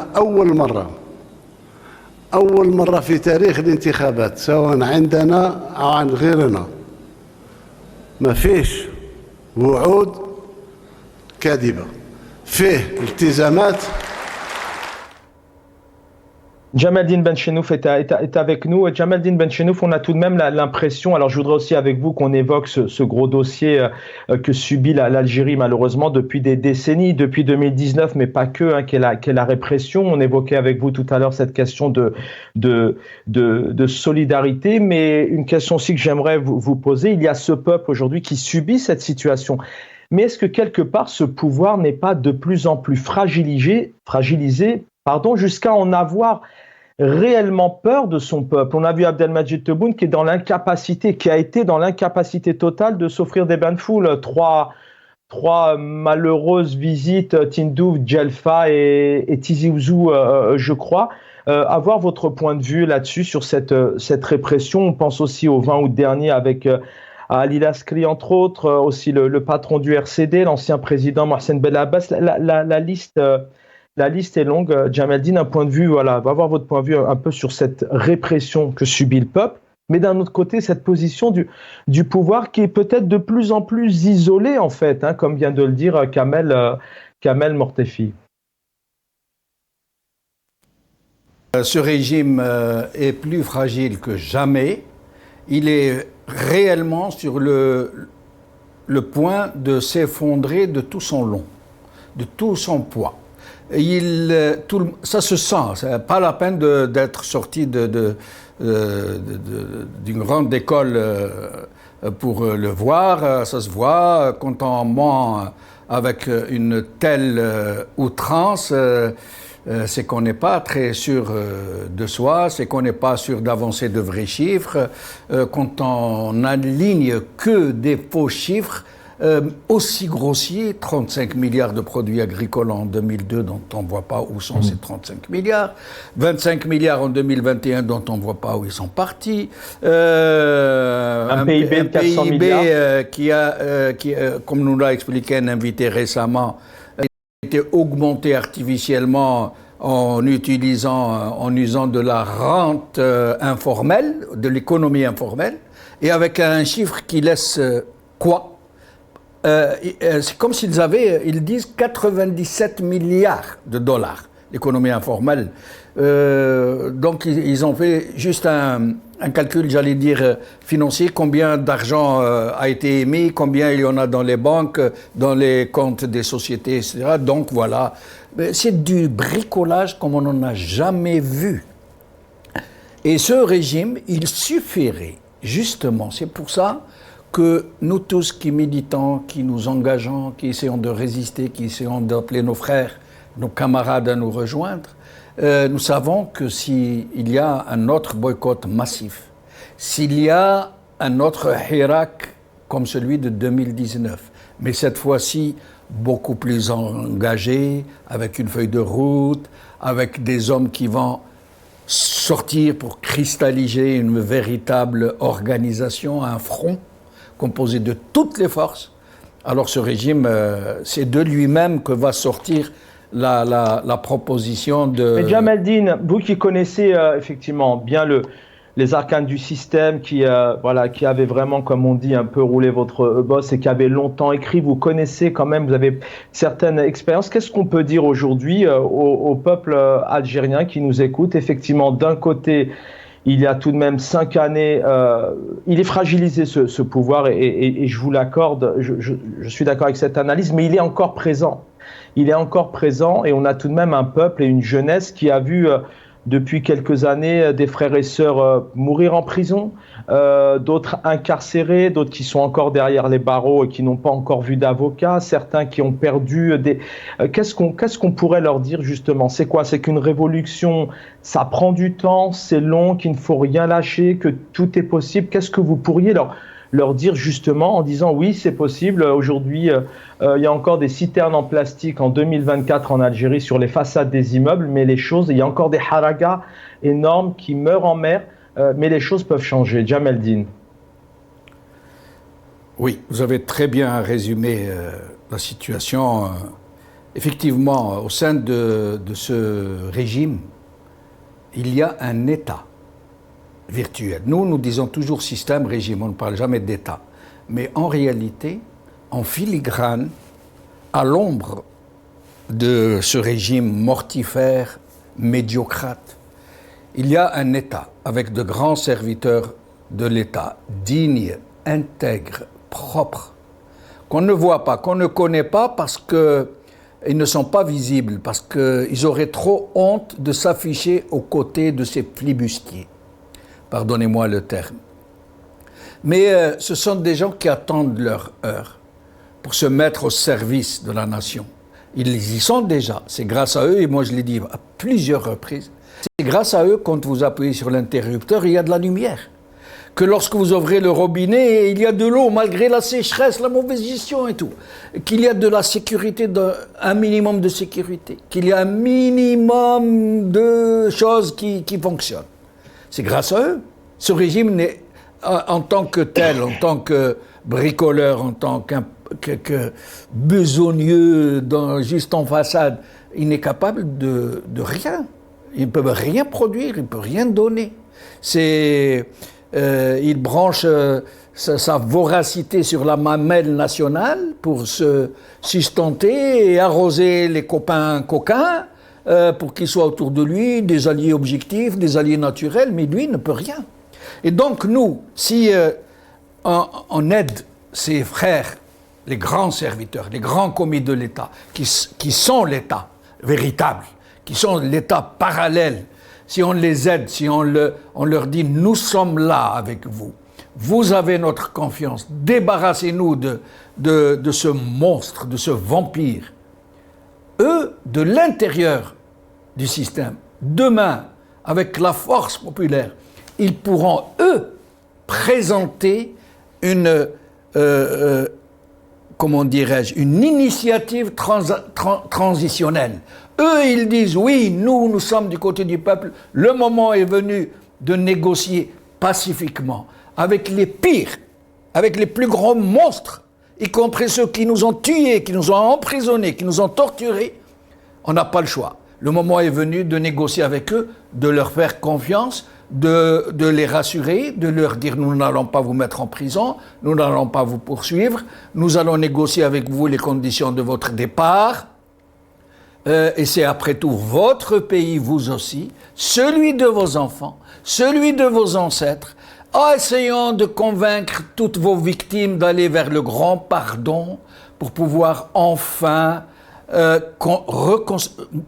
أول مرة في تاريخ الانتخابات سواء عندنا أو عن غيرنا ما فيش وعود كاذبة فيه التزامات. Jamaldine Benchenouf est avec nous. Et Jamaldine Benchenouf, on a tout de même l'impression, alors je voudrais aussi avec vous qu'on évoque ce gros dossier que subit l'Algérie malheureusement depuis des décennies, depuis 2019, mais pas que, qu'est la répression. On évoquait avec vous tout à l'heure cette question de solidarité, mais une question aussi que j'aimerais vous poser. Il y a ce peuple aujourd'hui qui subit cette situation. Mais est-ce que quelque part ce pouvoir n'est pas de plus en plus fragilisé, jusqu'à en avoir réellement peur de son peuple? On a vu Abdelmajid Tebboune qui a été dans l'incapacité totale de s'offrir des bains de foule. Trois malheureuses visites, Tindouf, Djelfa et Tizi Ouzou, je crois. Avoir votre point de vue là-dessus, sur cette répression. On pense aussi au 20 août dernier avec Ali Laskri, entre autres, aussi le patron du RCD, l'ancien président Mohsen Belabbas. La liste est longue. Jamaldine, va avoir votre point de vue un peu sur cette répression que subit le peuple, mais d'un autre côté, cette position du pouvoir qui est peut-être de plus en plus isolée, en fait, comme vient de le dire Kamel Mortefi. Ce régime est plus fragile que jamais. Il est réellement sur le point de s'effondrer de tout son long, de tout son poids. Ça se sent, c'est pas la peine d'être sorti d'une grande école pour le voir, ça se voit quand on ment avec une telle outrance, c'est qu'on n'est pas très sûr de soi, c'est qu'on n'est pas sûr d'avancer de vrais chiffres, quand on n'aligne que des faux chiffres, aussi grossier, 35 milliards de produits agricoles en 2002 dont on ne voit pas où sont ces 35 milliards, 25 milliards en 2021 dont on ne voit pas où ils sont partis, un PIB de 400 milliards qui comme nous l'a expliqué un invité récemment, a été augmenté artificiellement en usant de la rente informelle, de l'économie informelle, et avec un chiffre qui laisse quoi? C'est comme ils disent 97 milliards de dollars, l'économie informelle. Donc ils ont fait juste un calcul, j'allais dire, financier, combien d'argent a été émis, combien il y en a dans les banques, dans les comptes des sociétés, etc. Donc voilà, c'est du bricolage comme on n'en a jamais vu. Et ce régime, il suffirait, justement, c'est pour ça que nous tous qui méditons, qui nous engageons, qui essayons de résister, qui essayons d'appeler nos frères, nos camarades à nous rejoindre, nous savons que s'il y a un autre boycott massif, s'il y a un autre Hirak comme celui de 2019, mais cette fois-ci beaucoup plus engagé, avec une feuille de route, avec des hommes qui vont sortir pour cristalliser une véritable organisation, un front, composé de toutes les forces, alors ce régime, c'est de lui-même que va sortir la proposition de... Mais Jamaldine, vous qui connaissez effectivement bien les arcanes du système, qui avait vraiment, comme on dit, un peu roulé votre boss et qui avait longtemps écrit, vous connaissez quand même, vous avez certaines expériences. Qu'est-ce qu'on peut dire aujourd'hui au peuple algérien qui nous écoute? Effectivement, d'un côté, il y a tout de même 5 années, il est fragilisé ce pouvoir et je vous l'accorde, je suis d'accord avec cette analyse, mais il est encore présent. Il est encore présent et on a tout de même un peuple et une jeunesse qui a vu depuis quelques années des frères et sœurs mourir en prison, d'autres incarcérés, d'autres qui sont encore derrière les barreaux et qui n'ont pas encore vu d'avocat, certains qui ont perdu des... Qu'est-ce qu'on pourrait leur dire justement? C'est quoi? C'est qu'une révolution, ça prend du temps, c'est long, qu'il ne faut rien lâcher, que tout est possible. Qu'est-ce que vous pourriez leur dire justement en disant oui, c'est possible. Aujourd'hui, il y a encore des citernes en plastique en 2024 en Algérie sur les façades des immeubles, mais il y a encore des haragas énormes qui meurent en mer, mais les choses peuvent changer. Jamaldine. Oui, vous avez très bien résumé la situation. Effectivement, au sein de ce régime, il y a un État virtuel. Nous disons toujours système, régime, on ne parle jamais d'État. Mais en réalité, en filigrane, à l'ombre de ce régime mortifère, médiocrate, il y a un État avec de grands serviteurs de l'État, dignes, intègres, propres, qu'on ne voit pas, qu'on ne connaît pas parce qu'ils ne sont pas visibles, parce qu'ils auraient trop honte de s'afficher aux côtés de ces flibustiers. Pardonnez-moi le terme. Mais ce sont des gens qui attendent leur heure pour se mettre au service de la nation. Ils y sont déjà. C'est grâce à eux, et moi je l'ai dit à plusieurs reprises, c'est grâce à eux, quand vous appuyez sur l'interrupteur, il y a de la lumière. Que lorsque vous ouvrez le robinet, il y a de l'eau, malgré la sécheresse, la mauvaise gestion et tout. Qu'il y a de la sécurité, un minimum de sécurité. Qu'il y a un minimum de choses qui fonctionnent. C'est grâce à eux. Ce régime, en tant que tel, en tant que bricoleur, en tant que besogneux juste en façade, il n'est capable de rien. Il ne peut rien produire, il ne peut rien donner. Il branche sa voracité sur la mamelle nationale pour se sustenter et arroser les copains coquins, pour qu'ils soient autour de lui, des alliés objectifs, des alliés naturels, mais lui ne peut rien. Et donc nous, si on aide ses frères, les grands serviteurs, les grands commis de l'État, qui sont l'État véritable, qui sont l'État parallèle, si on les aide, si on leur dit « nous sommes là avec vous, vous avez notre confiance, débarrassez-nous de ce monstre, de ce vampire », eux, de l'intérieur du système, demain, avec la force populaire, ils pourront, eux, présenter une initiative transitionnelle. Eux, ils disent, oui, nous sommes du côté du peuple, le moment est venu de négocier pacifiquement avec les pires, avec les plus grands monstres, y compris ceux qui nous ont tués, qui nous ont emprisonnés, qui nous ont torturés. On n'a pas le choix. Le moment est venu de négocier avec eux, de leur faire confiance, de les rassurer, de leur dire « nous n'allons pas vous mettre en prison, nous n'allons pas vous poursuivre, nous allons négocier avec vous les conditions de votre départ, et c'est après tout votre pays, vous aussi, celui de vos enfants, celui de vos ancêtres. Essayons de convaincre toutes vos victimes d'aller vers le grand pardon pour pouvoir enfin...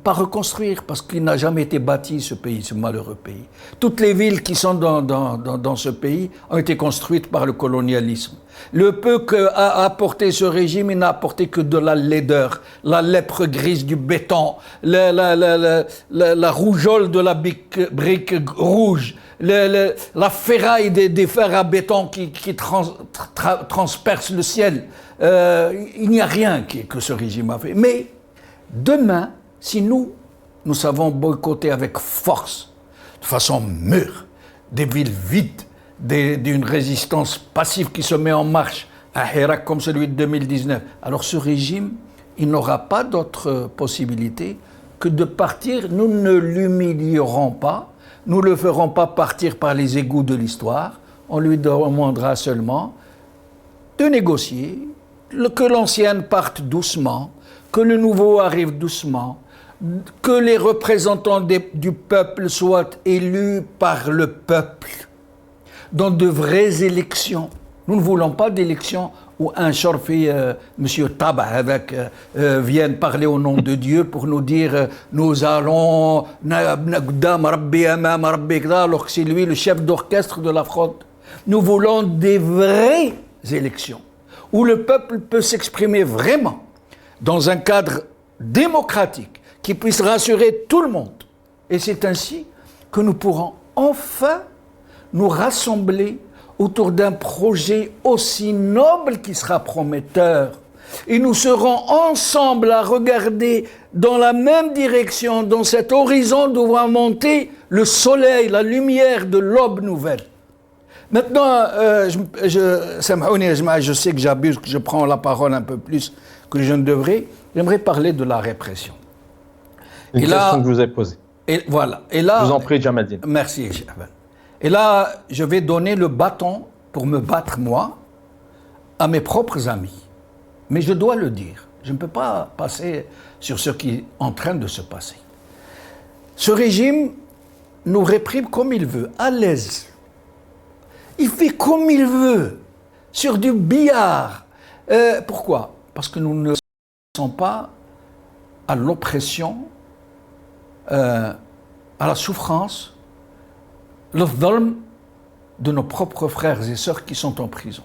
pas reconstruire, parce qu'il n'a jamais été bâti ce pays, ce malheureux pays. Toutes les villes qui sont dans ce pays ont été construites par le colonialisme. Le peu qu'a apporté ce régime, il n'a apporté que de la laideur, la lèpre grise du béton, la rougeole de la brique rouge, la ferraille des fers à béton qui transperce le ciel. Il n'y a rien que ce régime a fait. Mais demain, si nous savons boycotter avec force, de façon mûre, des villes vides, d'une résistance passive qui se met en marche un Hirak comme celui de 2019. Alors ce régime, il n'aura pas d'autre possibilité que de partir. Nous ne l'humilierons pas, nous ne le ferons pas partir par les égouts de l'histoire. On lui demandera seulement de négocier, que l'ancienne parte doucement, que le nouveau arrive doucement, que les représentants du peuple soient élus par le peuple dans de vraies élections. Nous ne voulons pas d'élections où un Chorfi, M. Taba, vienne parler au nom de Dieu pour nous dire nous allons, alors que c'est lui le chef d'orchestre de la fraude. Nous voulons des vraies élections où le peuple peut s'exprimer vraiment dans un cadre démocratique qui puisse rassurer tout le monde. Et c'est ainsi que nous pourrons enfin nous rassembler autour d'un projet aussi noble qui sera prometteur. Et nous serons ensemble à regarder dans la même direction, dans cet horizon d'où va monter le soleil, la lumière de l'aube nouvelle. Maintenant, je sais que j'abuse, que je prends la parole un peu plus que je ne devrais. J'aimerais parler de la répression. Une question que je vous ai posée. Et voilà. Et là, je vous en prie, Jamaldine. Merci, Chaban. Et là, je vais donner le bâton pour me battre, moi, à mes propres amis. Mais je dois le dire. Je ne peux pas passer sur ce qui est en train de se passer. Ce régime nous réprime comme il veut, à l'aise. Il fait comme il veut, sur du billard. Pourquoi? Parce que nous ne sommes pas à l'oppression, à la souffrance, le dhalm de nos propres frères et sœurs qui sont en prison.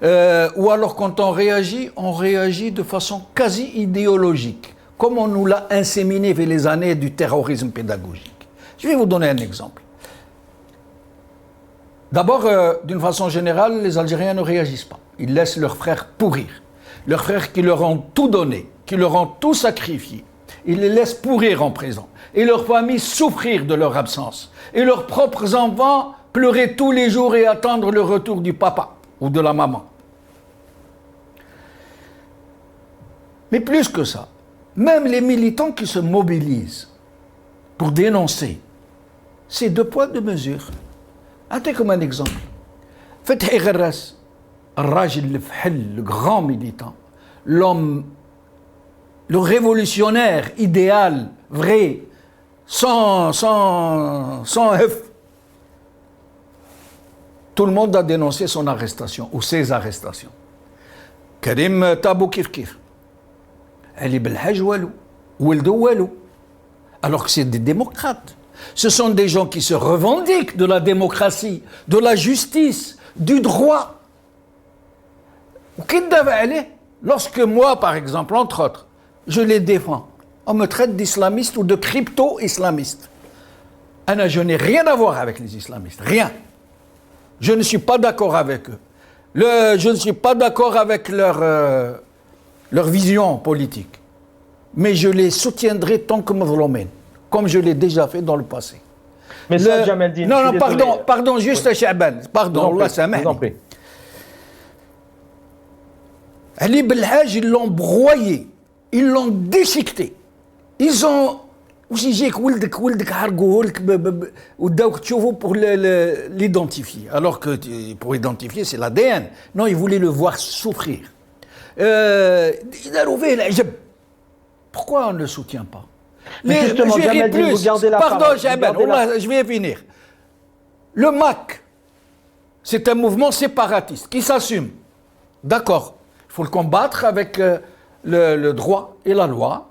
Ou alors quand on réagit de façon quasi idéologique, comme on nous l'a inséminé vers les années du terrorisme pédagogique. Je vais vous donner un exemple. D'abord, d'une façon générale, les Algériens ne réagissent pas. Ils laissent leurs frères pourrir. Leurs frères qui leur ont tout donné, qui leur ont tout sacrifié. Ils les laissent pourrir en prison. Et leurs familles souffrir de leur absence. Et leurs propres enfants pleurer tous les jours et attendre le retour du papa ou de la maman. Mais plus que ça, même les militants qui se mobilisent pour dénoncer, c'est deux poids, deux mesures. Attends comme un exemple. Fethi Gharras, le grand militant, l'homme, le révolutionnaire idéal, vrai, sans œuf. Tout le monde a dénoncé son arrestation ou ses arrestations. Karim Tabou Kif. Ali Belhaj Walou, Oueldou Walou. Alors que c'est des démocrates. Ce sont des gens qui se revendiquent de la démocratie, de la justice, du droit. Lorsque moi, par exemple, entre autres, je les défends, on me traite d'islamiste ou de crypto-islamiste. Je n'ai rien à voir avec les islamistes, rien. Je ne suis pas d'accord avec eux. Je ne suis pas d'accord avec leur vision politique. Mais je les soutiendrai tant que Mazloumin, comme je l'ai déjà fait dans le passé. Mais ça, Jamaldine, non, pardon, juste Chaban. Pardon, Allah samahni. Je vous en prie. Ali Belhaj, ils l'ont broyé, ils l'ont déchiqueté. Ils ont... pour l'identifier. Alors que pour identifier, c'est l'ADN. Non, ils voulaient le voir souffrir. Pourquoi on ne le soutient pas? Mais justement, Jamaldine, vous gardez la parole. Pardon, je vais finir. Le MAC, c'est un mouvement séparatiste qui s'assume. D'accord, il faut le combattre avec le droit et la loi.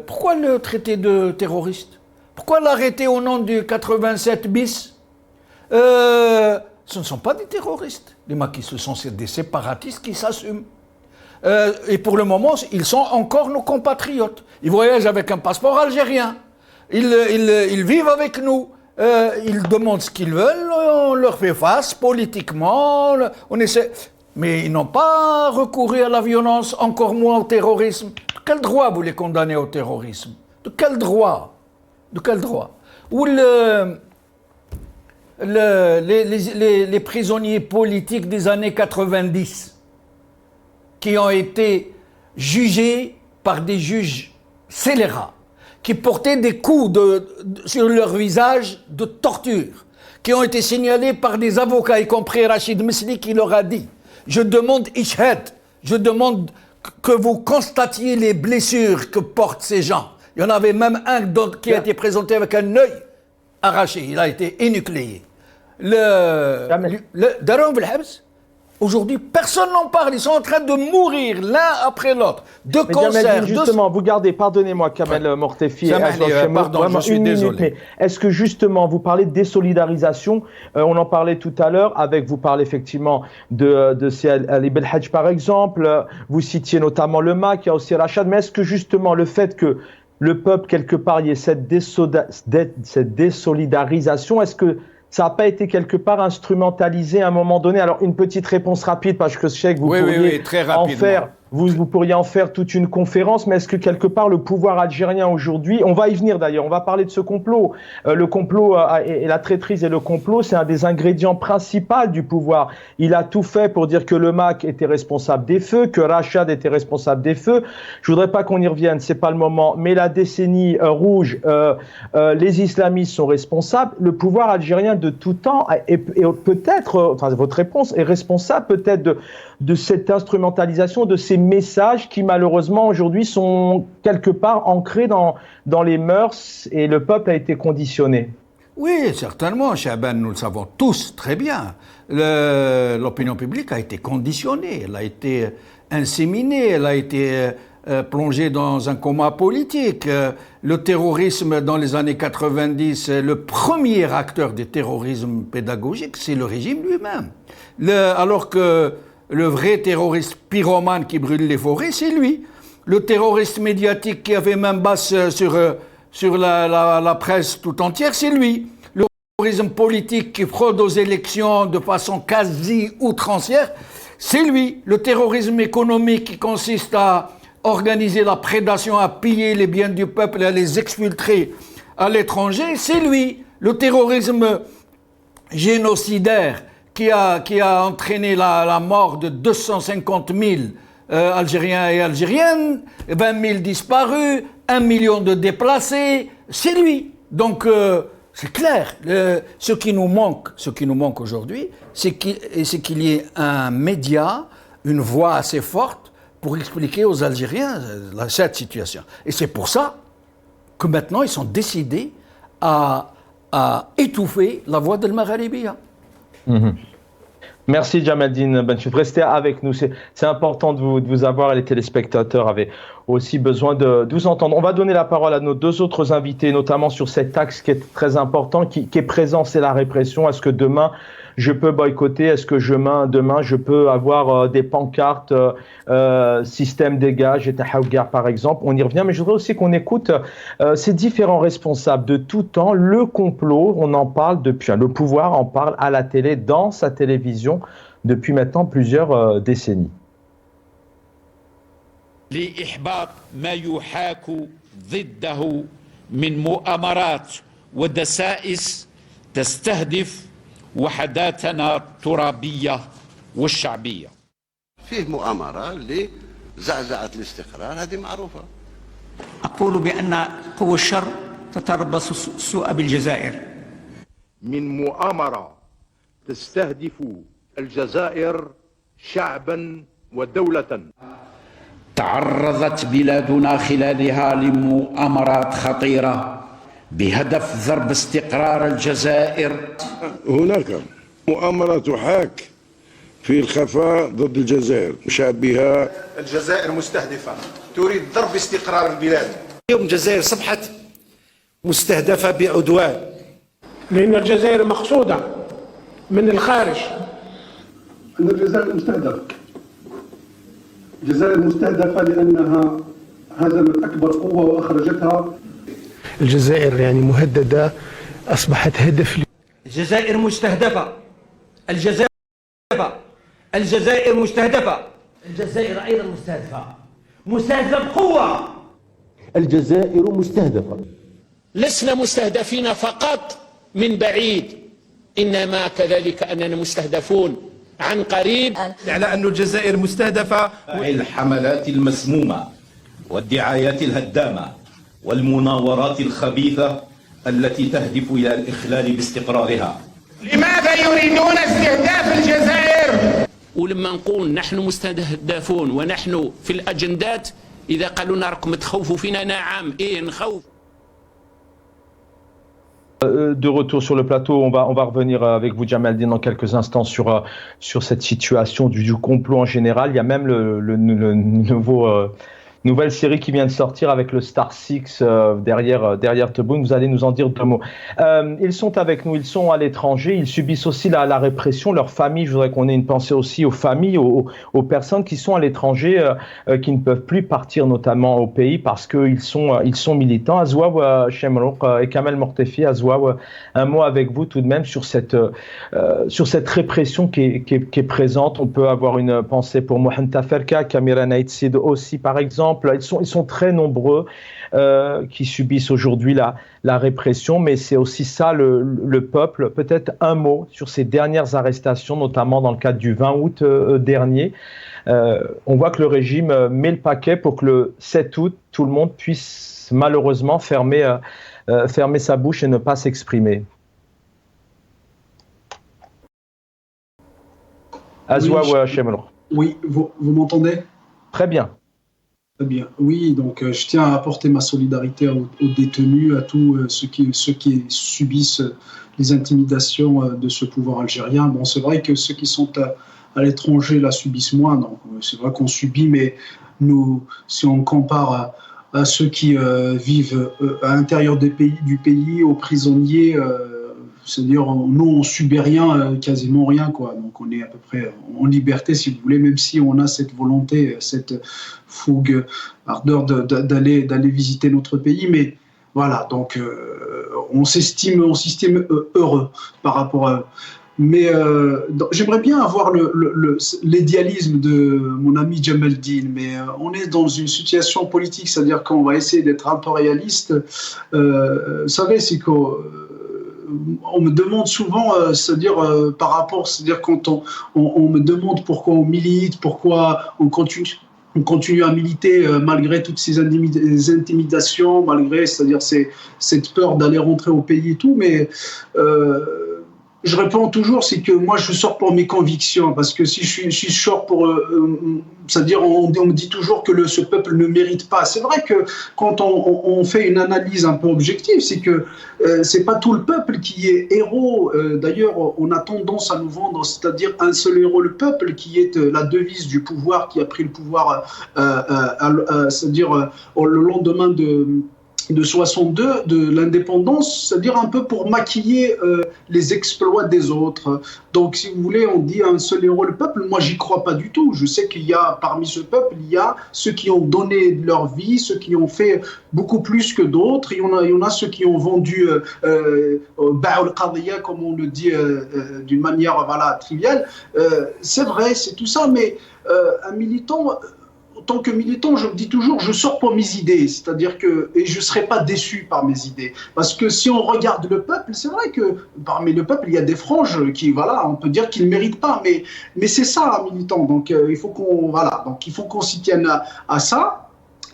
Pourquoi le traiter de terroriste? Pourquoi l'arrêter au nom du 87 bis? Ce ne sont pas des terroristes. Les maquis, ce sont des séparatistes qui s'assument. Et pour le moment, ils sont encore nos compatriotes. Ils voyagent avec un passeport algérien. Ils vivent avec nous. Ils demandent ce qu'ils veulent. On leur fait face politiquement. On essaie... Mais ils n'ont pas recouru à la violence, encore moins au terrorisme. De quel droit vous les condamnez au terrorisme? De quel droit? De quel droit? Ou les prisonniers politiques des années 90 qui ont été jugés par des juges scélérats, qui portaient des coups sur leur visage de torture, qui ont été signalés par des avocats, y compris Rachid Mesli, qui leur a dit « Je demande ishhad, je demande que vous constatiez les blessures que portent ces gens. » Il y en avait même un qui a été présenté avec un œil arraché, il a été énucléé. Daron Belhabs, aujourd'hui, personne n'en parle. Ils sont en train de mourir l'un après l'autre, de cancer. Justement, vous gardez, pardonnez-moi, Kamel Mortefi, pardon, je suis désolé. Mais est-ce que justement, vous parlez de désolidarisation, on en parlait tout à l'heure, vous parlez effectivement de Ali Belhadj par exemple, vous citiez notamment le MAC, il y a aussi Rachad, mais est-ce que justement le fait que le peuple, quelque part, il y ait cette désolidarisation, est-ce que ça n'a pas été quelque part instrumentalisé à un moment donné? Alors, une petite réponse rapide, parce que je sais que vous pourriez en faire, vous pourriez en faire toute une conférence, mais est-ce que quelque part le pouvoir algérien aujourd'hui, on va y venir d'ailleurs, on va parler de ce complot, le complot et la traîtrise et le complot, c'est un des ingrédients principaux du pouvoir. Il a tout fait pour dire que le MAC était responsable des feux, que Rachad était responsable des feux. Je voudrais pas qu'on y revienne, c'est pas le moment, mais la décennie rouge, les islamistes sont responsables. Le pouvoir algérien de tout temps et peut-être, enfin votre réponse est responsable peut-être de cette instrumentalisation, de ces messages qui malheureusement aujourd'hui sont quelque part ancrés dans les mœurs et le peuple a été conditionné. Oui, certainement, Chaban, nous le savons tous très bien. L'opinion publique a été conditionnée, elle a été inséminée, elle a été plongée dans un coma politique. Le terrorisme dans les années 90, le premier acteur du terrorisme pédagogique, c'est le régime lui-même. Alors que le vrai terroriste pyromane qui brûle les forêts, c'est lui. Le terroriste médiatique qui avait même basse sur la presse tout entière, c'est lui. Le terrorisme politique qui fraude aux élections de façon quasi outrancière, c'est lui. Le terrorisme économique qui consiste à organiser la prédation, à piller les biens du peuple et à les exfiltrer à l'étranger, c'est lui. Le terrorisme génocidaire qui a entraîné la mort de 250 000 Algériens et Algériennes, 20 000 disparus, 1 million de déplacés, c'est lui. Donc, c'est clair. Ce qui nous manque aujourd'hui, c'est qu'il y ait un média, une voix assez forte pour expliquer aux Algériens cette situation. Et c'est pour ça que maintenant, ils sont décidés à étouffer la voix de Maghrébia. Merci Jamaldine Benchouf. Restez avec nous. C'est important de vous avoir et les téléspectateurs avaient aussi besoin de vous entendre. On va donner la parole à nos deux autres invités, notamment sur cet axe qui est très important, qui est présent, c'est la répression. Est-ce que demain, je peux boycotter? Est-ce que demain, je peux avoir des pancartes, système dégage et Tahawgar par exemple? On y revient, mais je voudrais aussi qu'on écoute ces différents responsables de tout temps. Le complot, on en parle depuis, le pouvoir en parle à la télé, dans sa télévision, depuis maintenant plusieurs décennies. لإحباط ما يحاك ضده من مؤامرات ودسائس تستهدف وحداتنا الترابية والشعبية. فيه مؤامرة اللي زعزعت الاستقرار، هذه معروفة. أقول بأن قوى الشر تتربص السوء بالجزائر. من مؤامرة تستهدف الجزائر شعبا ودولة. تعرضت بلادنا خلالها لمؤامرات خطيرة بهدف ضرب استقرار الجزائر. هناك مؤامرة تحاك في الخفاء ضد الجزائر مشابهة. الجزائر مستهدفة تريد ضرب استقرار البلاد. اليوم الجزائر أصبحت مستهدفة بعدوان، لأن الجزائر مقصودة من الخارج. أن الجزائر مستهدفة. الجزائر مستهدفة لأنها هزمت أكبر قوة وأخرجتها. الجزائر يعني مهددة، أصبحت هدف. الجزائر مستهدفة. الجزائر مستهدفة. الجزائر أيضا مستهدفة. مستهدفة بقوة. الجزائر مستهدفة. لسنا مستهدفين فقط من بعيد، إنما كذلك أننا مستهدفون عن قريب على أن الجزائر مستهدفة. الحملات المسمومة والدعايات الهدامة والمناورات الخبيثة التي تهدف إلى الإخلال باستقرارها. لماذا يريدون استهداف الجزائر؟ ولما نقول نحن مستهدفون ونحن في الأجندات، إذا قالوا لنا راكم تخوفوا فينا، نعم نخوف. De retour sur le plateau, on va revenir avec vous, Jamaldine, dans quelques instants sur cette situation du complot en général. Il y a même le nouvelle série qui vient de sortir avec le Star Six derrière Tebboune. Vous allez nous en dire deux mots. Ils sont avec nous, ils sont à l'étranger, ils subissent aussi la répression. Leurs familles, je voudrais qu'on ait une pensée aussi aux familles, aux personnes qui sont à l'étranger, qui ne peuvent plus partir notamment au pays parce qu'ils sont militants. Azouaw Chemrouk et Kamel Mortefi, Azouaw, un mot avec vous tout de même sur cette répression qui est présente. On peut avoir une pensée pour Mohamed Taferka, Kamira Naïtsid aussi par exemple. Ils sont très nombreux qui subissent aujourd'hui la répression, mais c'est aussi ça le peuple. Peut-être un mot sur ces dernières arrestations, notamment dans le cadre du 20 août dernier. On voit que le régime met le paquet pour que le 7 août, tout le monde puisse malheureusement fermer sa bouche et ne pas s'exprimer. Azouaw Chemrouk. Oui, vous m'entendez? Très bien. Très bien. Oui, donc je tiens à apporter ma solidarité aux détenus, à tous ceux qui subissent les intimidations de ce pouvoir algérien. Bon, c'est vrai que ceux qui sont à l'étranger la subissent moins. Donc c'est vrai qu'on subit, mais nous, si on compare à ceux qui vivent à l'intérieur du pays, aux prisonniers, c'est-à-dire nous on subit rien, quasiment rien quoi. Donc on est à peu près en liberté si vous voulez, même si on a cette volonté, cette fougue, ardeur d'aller visiter notre pays. Mais voilà, donc on s'estime heureux par rapport à. Mais j'aimerais bien avoir l'idéalisme de mon ami Jamaldine, mais on est dans une situation politique, c'est-à-dire qu'on va essayer d'être un peu réaliste. Vous savez, c'est qu'on me demande souvent, c'est-à-dire par rapport, c'est-à-dire quand on me demande pourquoi on milite, pourquoi on continue à militer malgré toutes ces intimidations, malgré, c'est-à-dire cette peur d'aller rentrer au pays et tout, mais je réponds toujours, c'est que moi je sors pour mes convictions, parce que si je sors pour, c'est-à-dire on me dit toujours que ce peuple ne mérite pas. C'est vrai que quand on fait une analyse un peu objective, c'est que c'est pas tout le peuple qui est héros. D'ailleurs, on a tendance à nous vendre, c'est-à-dire un seul héros, le peuple, qui est la devise du pouvoir, qui a pris le pouvoir, c'est-à-dire le lendemain de 62, de l'indépendance, c'est-à-dire un peu pour maquiller les exploits des autres. Donc, si vous voulez, on dit un seul héros, le peuple. Moi, j'y crois pas du tout. Je sais qu'il y a, parmi ce peuple, il y a ceux qui ont donné leur vie, ceux qui ont fait beaucoup plus que d'autres. Il y en a ceux qui ont vendu Ba'ul Qadiyya, comme on le dit d'une manière triviale. C'est vrai, c'est tout ça, mais un militant... En tant que militant, je me dis toujours, je sors pour mes idées, c'est-à-dire que, et je ne serai pas déçu par mes idées. Parce que si on regarde le peuple, c'est vrai que parmi le peuple, il y a des franges qui, on peut dire qu'ils ne méritent pas, mais c'est ça un militant. Donc il faut qu'on s'y tienne à ça.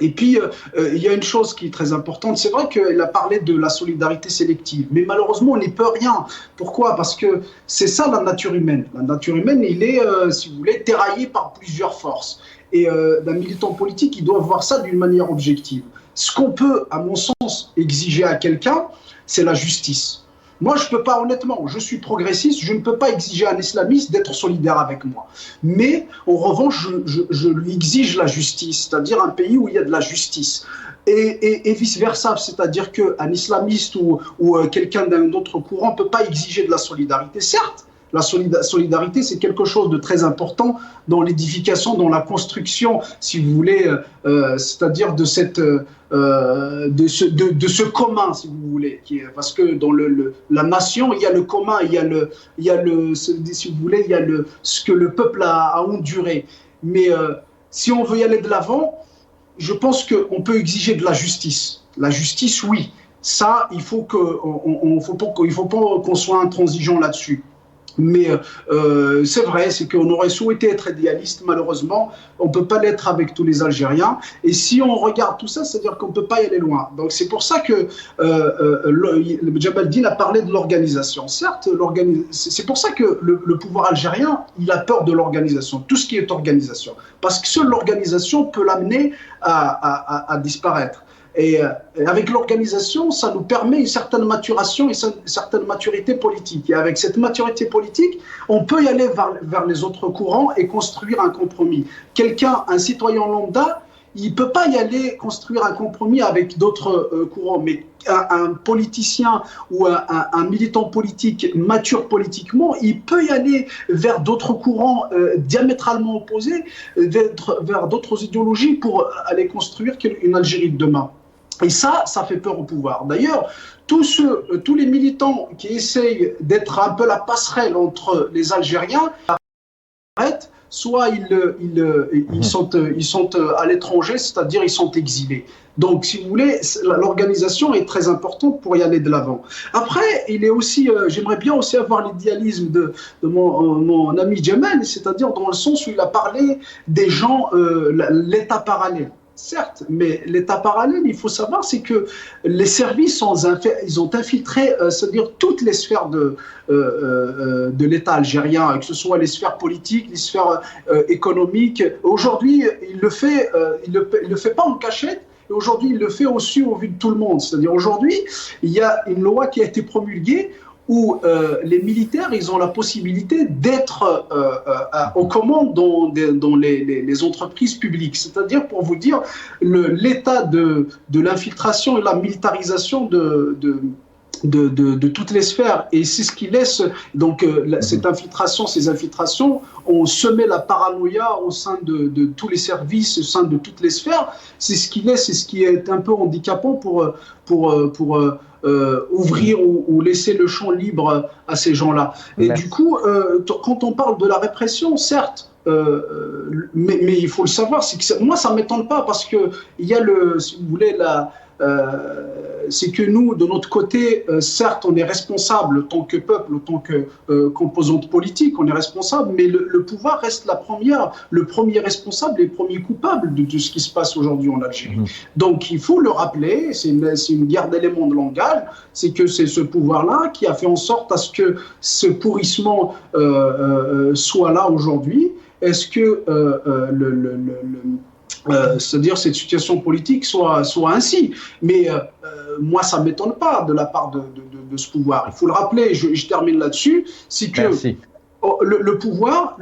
Et puis, il y a une chose qui est très importante, c'est vrai qu'elle a parlé de la solidarité sélective, mais malheureusement, on n'y peut rien. Pourquoi? Parce que c'est ça la nature humaine. La nature humaine, il est, si vous voulez, tiraillé par plusieurs forces. Et d'un militant politique, il doit voir ça d'une manière objective. Ce qu'on peut, à mon sens, exiger à quelqu'un, c'est la justice. Moi, je ne peux pas, honnêtement, je suis progressiste, je ne peux pas exiger à un islamiste d'être solidaire avec moi. Mais, en revanche, je lui exige la justice, c'est-à-dire un pays où il y a de la justice. Et vice-versa, c'est-à-dire qu'un islamiste ou quelqu'un d'un autre courant ne peut pas exiger de la solidarité. Certes, la solidarité, c'est quelque chose de très important dans l'édification, dans la construction, si vous voulez, c'est-à-dire de ce commun, si vous voulez, parce que dans la nation, il y a le commun, il y a si vous voulez, il y a ce que le peuple a enduré. Mais si on veut y aller de l'avant, je pense qu'on peut exiger de la justice. La justice, oui. Ça, il faut pas qu'on soit intransigeant là-dessus. Mais c'est vrai, c'est qu'on aurait souhaité être idéaliste, malheureusement, on ne peut pas l'être avec tous les Algériens. Et si on regarde tout ça, c'est-à-dire qu'on ne peut pas y aller loin. Donc c'est pour ça que Jamaldine a parlé de l'organisation. Certes, c'est pour ça que le pouvoir algérien, il a peur de l'organisation, tout ce qui est organisation. Parce que seule l'organisation peut l'amener à disparaître. Et avec l'organisation, ça nous permet une certaine maturation et une certaine maturité politique. Et avec cette maturité politique, on peut y aller vers les autres courants et construire un compromis. Un citoyen lambda, il ne peut pas y aller construire un compromis avec d'autres courants, mais un politicien ou un militant politique mature politiquement, il peut y aller vers d'autres courants diamétralement opposés, vers d'autres idéologies pour aller construire une Algérie de demain. Et ça fait peur au pouvoir. D'ailleurs, tous les militants qui essayent d'être un peu la passerelle entre les Algériens arrêtent, soit ils sont à l'étranger, c'est-à-dire ils sont exilés. Donc, si vous voulez, l'organisation est très importante pour y aller de l'avant. Après, il est aussi, j'aimerais bien aussi avoir l'idéalisme de mon ami Jamal, c'est-à-dire dans le sens où il a parlé des gens, l'État parallèle. Certes, mais l'État parallèle, il faut savoir, c'est que les services ils ont infiltré, c'est-à-dire toutes les sphères de l'État algérien, que ce soit les sphères politiques, les sphères économiques. Aujourd'hui, il le fait pas en cachette. Et aujourd'hui, il le fait aussi au vu de tout le monde. C'est-à-dire aujourd'hui, il y a une loi qui a été promulguée où les militaires, ils ont la possibilité d'être aux commandes dans les entreprises publiques. C'est-à-dire, pour vous dire, l'état de l'infiltration et la militarisation de toutes les sphères. Et c'est ce qui laisse, donc, ces infiltrations ont semé la paranoïa au sein de tous les services, au sein de toutes les sphères. C'est ce qui est un peu handicapant pour ouvrir ou laisser le champ libre à ces gens-là. Et du coup, quand on parle de la répression, certes, mais il faut le savoir, c'est que moi, ça ne m'étonne pas parce que il y a si vous voulez, c'est que nous, de notre côté, certes, on est responsable en tant que peuple, en tant que composante politique, on est responsable, mais le pouvoir reste le premier responsable et le premier coupable de ce qui se passe aujourd'hui en Algérie. Donc, il faut le rappeler, c'est une guerre d'éléments de langage, c'est que c'est ce pouvoir-là qui a fait en sorte à ce que ce pourrissement soit là aujourd'hui. Est-ce que c'est-à-dire cette situation politique soit ainsi. Mais moi, ça ne m'étonne pas de la part de ce pouvoir. Il faut le rappeler, je termine là-dessus, c'est que le pouvoir,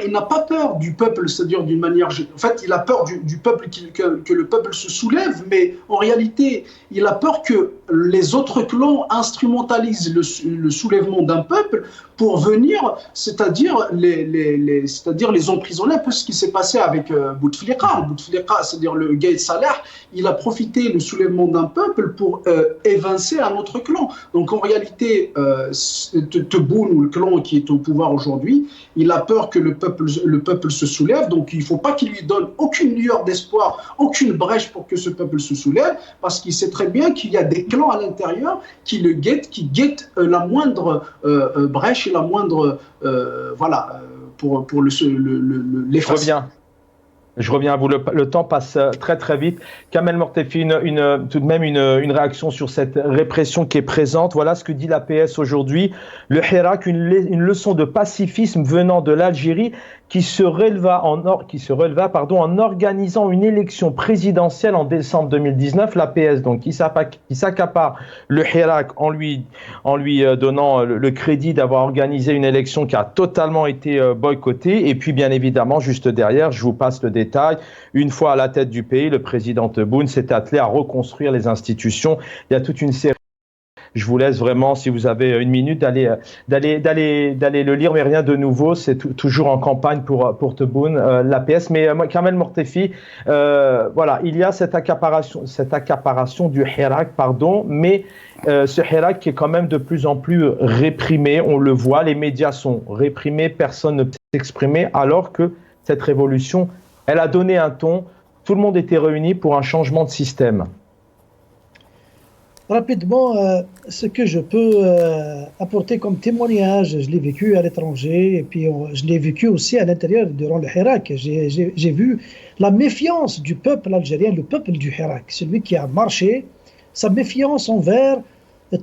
il n'a pas peur du peuple, c'est-à-dire d'une manière... En fait, il a peur du peuple, que le peuple se soulève, mais en réalité, il a peur que les autres clans instrumentalisent le soulèvement d'un peuple pour venir, c'est-à-dire les emprisonner, un peu ce qui s'est passé avec Bouteflika. Bouteflika, c'est-à-dire le Gaïd Salah, il a profité du soulèvement d'un peuple pour évincer un autre clan. Donc en réalité, Tebboune, ou le clan qui est au pouvoir aujourd'hui, il a peur que le peuple se soulève, donc il ne faut pas qu'il lui donne aucune lueur d'espoir, aucune brèche pour que ce peuple se soulève, parce qu'il sait très bien qu'il y a des clans à l'intérieur qui guettent la moindre brèche et la moindre pour l'effacer. Je reviens à vous, le temps passe très très vite. Kamel Mortefi, tout de même une réaction sur cette répression qui est présente. Voilà ce que dit l'APS aujourd'hui. Le Hirak, une leçon de pacifisme venant de l'Algérie qui se releva en organisant une élection présidentielle en décembre 2019. L'APS, donc, qui s'accapare le Hirak en lui donnant le crédit d'avoir organisé une élection qui a totalement été boycottée. Et puis, bien évidemment, juste derrière, je vous passe le détail. Une fois à la tête du pays, le président Tebboune s'est attelé à reconstruire les institutions. Il y a toute une série. Je vous laisse vraiment, si vous avez une minute, d'aller le lire, mais rien de nouveau. C'est toujours en campagne pour Tebboune, l'APS. Mais Kamel Mortefi, voilà, il y a cette accaparation du Hirak, mais ce Hirak qui est quand même de plus en plus réprimé. On le voit, les médias sont réprimés, personne ne peut s'exprimer, alors que cette révolution, elle a donné un ton. Tout le monde était réuni pour un changement de système. rapidement, ce que je peux apporter comme témoignage, je l'ai vécu à l'étranger et puis je l'ai vécu aussi à l'intérieur durant le Hirak. J'ai vu la méfiance du peuple algérien, le peuple du Hirak, celui qui a marché, sa méfiance envers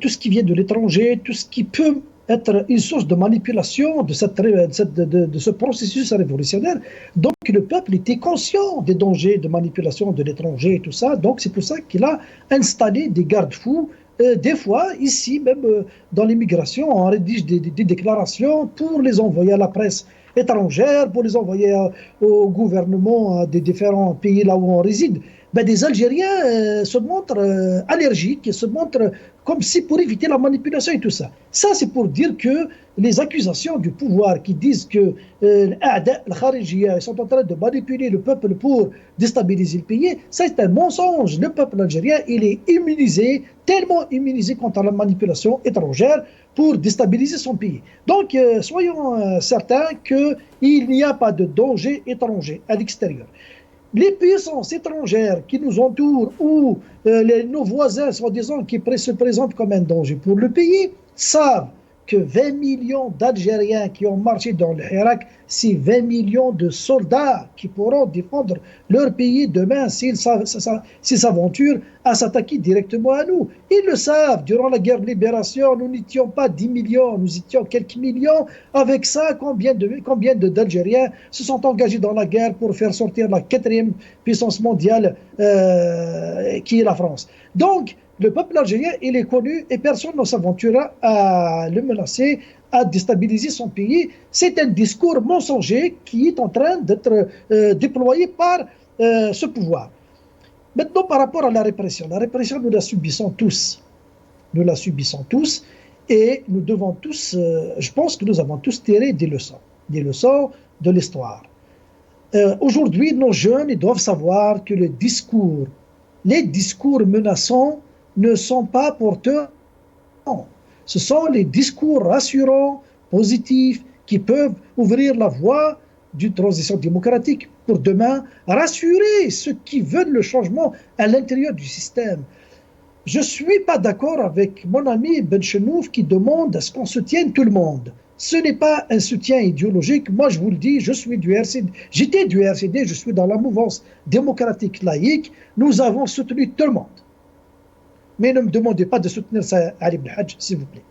tout ce qui vient de l'étranger, tout ce qui peut être une source de manipulation de ce processus révolutionnaire. Donc le peuple était conscient des dangers de manipulation de l'étranger et tout ça. Donc c'est pour ça qu'il a installé des garde-fous. Des fois, ici, même dans l'immigration, on rédige des déclarations pour les envoyer à la presse étrangère, pour les envoyer au gouvernement des différents pays là où on réside. Des Algériens se montrent allergiques, se montrent comme si pour éviter la manipulation et tout ça. Ça, c'est pour dire que les accusations du pouvoir qui disent que les Kharijiyya sont en train de manipuler le peuple pour déstabiliser le pays, ça c'est un mensonge. Le peuple algérien, il est immunisé, tellement immunisé contre la manipulation étrangère pour déstabiliser son pays. Donc, soyons certains qu'il n'y a pas de danger étranger à l'extérieur. Les puissances étrangères qui nous entourent ou nos voisins, soi-disant, qui se présentent comme un danger pour le pays, savent que 20 millions d'Algériens qui ont marché dans le Hirak, c'est 20 millions de soldats qui pourront défendre leur pays demain s'ils s'aventurent à s'attaquer directement à nous. Ils le savent, durant la guerre de libération, nous n'étions pas 10 millions, nous étions quelques millions. Avec ça, combien d'Algériens se sont engagés dans la guerre pour faire sortir la 4e puissance mondiale qui est la France. Donc, le peuple algérien, il est connu et personne ne s'aventurera à le menacer, à déstabiliser son pays. C'est un discours mensonger qui est en train d'être déployé par ce pouvoir. Maintenant, par rapport à la répression, nous la subissons tous. Nous la subissons tous et nous devons tous, je pense que nous avons tous tiré des leçons de l'histoire. Aujourd'hui, nos jeunes ils doivent savoir que les discours menaçants ne sont pas porteurs. Non. Ce sont les discours rassurants, positifs, qui peuvent ouvrir la voie d'une transition démocratique pour demain, rassurer ceux qui veulent le changement à l'intérieur du système. Je ne suis pas d'accord avec mon ami Ben Chenouf qui demande à ce qu'on soutienne tout le monde. Ce n'est pas un soutien idéologique. Moi, je vous le dis, je suis du RCD. J'étais du RCD, je suis dans la mouvance démocratique laïque. Nous avons soutenu tout le monde. Mais ne me demandez pas de soutenir ça, Ali Ibn Hajj, s'il vous plaît.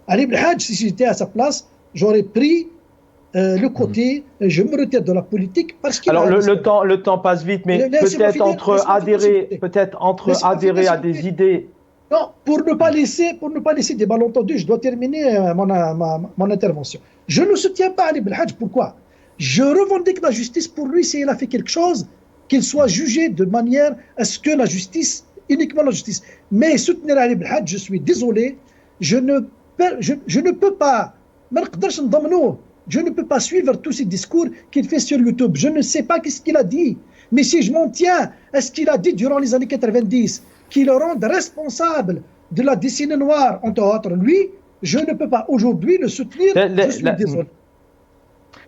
Ali Ibn Hajj, si j'étais à sa place, j'aurais pris le côté, je me retire de la politique parce qu'il Alors le temps passe vite, mais peut-être entre adhérer à des idées. Non, pour ne pas laisser des malentendus, je dois terminer mon intervention. Je ne soutiens pas Ali Ibn Hajj. Pourquoi? Je revendique la justice pour lui s'il a fait quelque chose, qu'il soit jugé de manière à ce que la justice, uniquement la justice. Mais soutenir Ali Ibn Hajj, je suis désolé, je ne peux pas, je ne peux pas suivre tous ces discours qu'il fait sur YouTube. Je ne sais pas qu'est-ce qu'il a dit. Mais si je m'en tiens à ce qu'il a dit durant les années 90, qui le rende responsable de la décennie noire, entre autres, lui, je ne peux pas aujourd'hui le soutenir. Je suis désolé.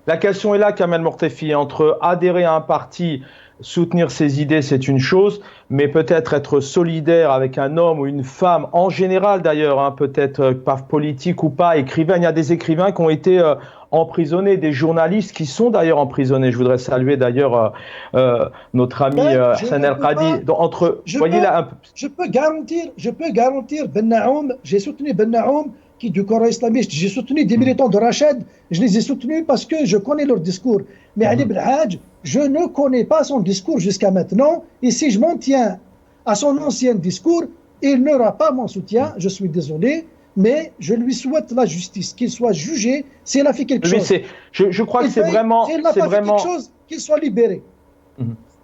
La question est là, Kamel Mortefi, entre adhérer à un parti, soutenir ses idées, c'est une chose, mais peut-être être solidaire avec un homme ou une femme, en général d'ailleurs, peut-être pas politique ou pas, écrivain. Il y a des écrivains qui ont été emprisonnés, des journalistes qui sont d'ailleurs emprisonnés. Je voudrais saluer d'ailleurs notre ami Hassan El-Qadi. Je peux garantir Ben Naoum, j'ai soutenu Ben Naoum, qui du Coran islamiste, j'ai soutenu des militants de Rachid, je les ai soutenus parce que je connais leur discours. Mais Ali Ibn Hajj, je ne connais pas son discours jusqu'à maintenant, et si je m'en tiens à son ancien discours, il n'aura pas mon soutien, je suis désolé, mais je lui souhaite la justice, qu'il soit jugé s'il a fait quelque chose. Je crois que c'est vraiment... S'il n'a pas fait quelque chose, qu'il soit libéré.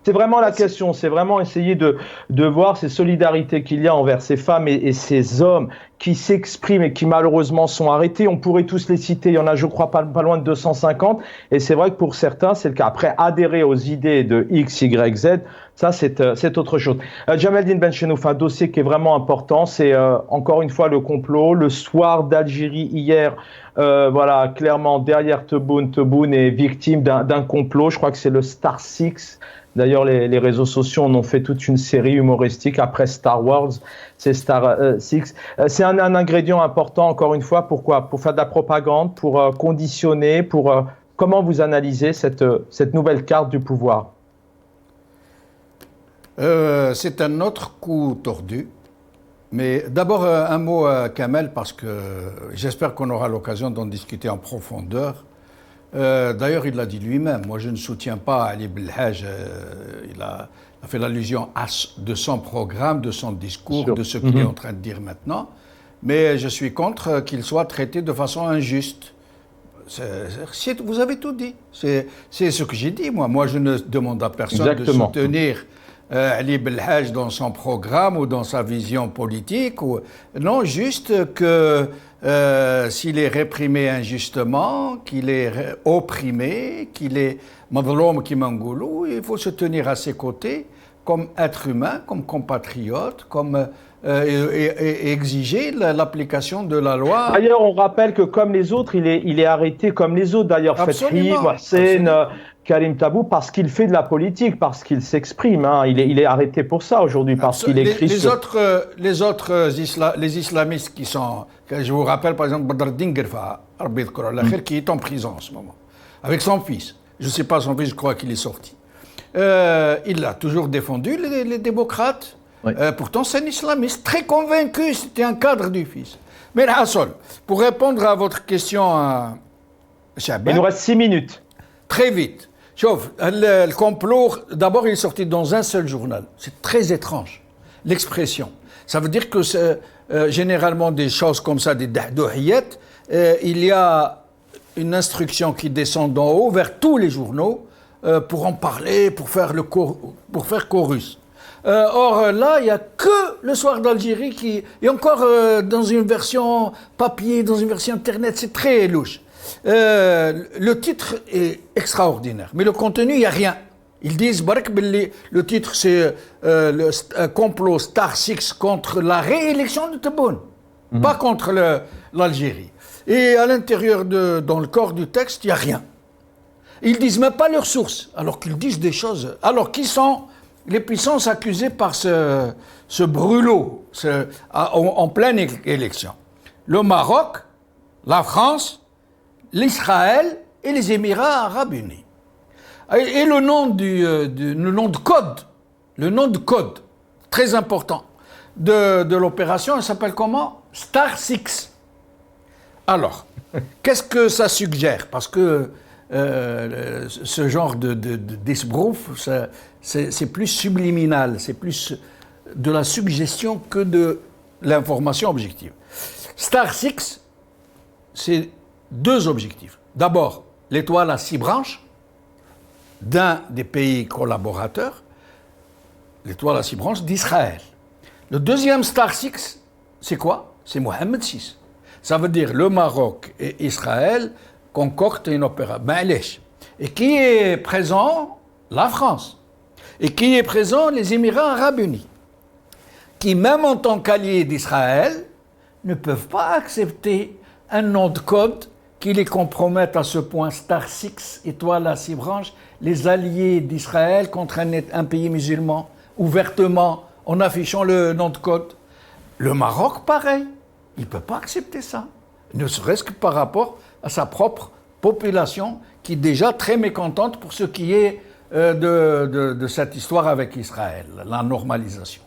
C'est vraiment la question, c'est vraiment essayer de voir ces solidarités qu'il y a envers ces femmes et ces hommes qui s'expriment et qui malheureusement sont arrêtés. On pourrait tous les citer, il y en a je crois pas loin de 250, et c'est vrai que pour certains c'est le cas. Après, adhérer aux idées de X, Y, Z, Ça, c'est autre chose. Jamaldine Benchenouf, un dossier qui est vraiment important, c'est encore une fois le complot. Le soir d'Algérie, hier, voilà, clairement, derrière Tebboune est victime d'un complot. Je crois que c'est le Star Six. D'ailleurs, les réseaux sociaux en ont fait toute une série humoristique après Star Wars, c'est Star Six. C'est un ingrédient important, encore une fois, pourquoi? Pour faire de la propagande, pour conditionner, pour... comment vous analysez cette nouvelle carte du pouvoir? C'est un autre coup tordu. Mais d'abord, un mot à Kamel, parce que j'espère qu'on aura l'occasion d'en discuter en profondeur. D'ailleurs, il l'a dit lui-même. Moi, je ne soutiens pas Ali Belhaj. Il a fait l'allusion de son programme, de son discours, de ce qu'il est en train de dire maintenant. Mais je suis contre qu'il soit traité de façon injuste. Vous avez tout dit. C'est ce que j'ai dit, moi. Moi, je ne demande à personne de soutenir Ali Belhaj dans son programme ou dans sa vision politique. Non, juste que s'il est réprimé injustement, qu'il est opprimé, qu'il est madloum kimangoulou, il faut se tenir à ses côtés comme être humain, comme compatriote, comme et exiger l'application de la loi. D'ailleurs, on rappelle que comme les autres, il est arrêté comme les autres. D'ailleurs, Fethi, Hossein, Karim Tabou, parce qu'il fait de la politique, parce qu'il s'exprime. Hein. Il est arrêté pour ça aujourd'hui, parce qu'il écrit les islamistes qui sont... Je vous rappelle par exemple Badreddine Guerfa, qui est en prison en ce moment, avec son fils. Je ne sais pas son fils, je crois qu'il est sorti. Il a toujours défendu les démocrates. Oui. Pourtant, c'est un islamiste très convaincu, c'était un cadre du fils. Mais Hassol, pour répondre à votre question, Chaban, il nous reste 6 minutes. Très vite. Chauffe, le complot, d'abord, il est sorti dans un seul journal. C'est très étrange, l'expression. Ça veut dire que généralement, des choses comme ça, des dahdouhiyettes, il y a une instruction qui descend d'en haut vers tous les journaux pour en parler, pour faire chorus. Or là, il n'y a que le Soir d'Algérie qui... Et encore dans une version papier, dans une version internet, c'est très louche. Le titre est extraordinaire, mais le contenu, il n'y a rien. Ils disent, le titre, c'est le complot Star Six contre la réélection de Tebboune, pas contre l'Algérie. Et à l'intérieur, dans le corps du texte, il n'y a rien. Ils disent même pas leurs sources, alors qu'ils disent des choses... Alors, qui sont les puissances accusées par ce brûlot en pleine élection? Le Maroc, la France, l'Israël et les Émirats arabes unis. Et le nom de code, très important, de l'opération, elle s'appelle comment? Star Six. Alors, qu'est-ce que ça suggère? Parce que ce genre d'esbrouf, c'est plus subliminal, c'est plus de la suggestion que de l'information objective. Star Six, c'est 2 objectifs. D'abord, l'étoile à 6 branches d'un des pays collaborateurs, l'étoile à 6 branches d'Israël. Le deuxième Star Six, c'est quoi? C'est Mohamed VI. Ça veut dire le Maroc et Israël concoctent une opération. Et qui est présent? La France. Et qui est présent? Les Émirats arabes unis. Qui, même en tant qu'alliés d'Israël, ne peuvent pas accepter un nom de code qui les compromette à ce point. Star Six, étoile à 6 branches, les alliés d'Israël contre un pays musulman, ouvertement, en affichant le nom de code. Le Maroc, pareil. Il ne peut pas accepter ça. Ne serait-ce que par rapport à sa propre population, qui est déjà très mécontente pour ce qui est de cette histoire avec Israël, la normalisation.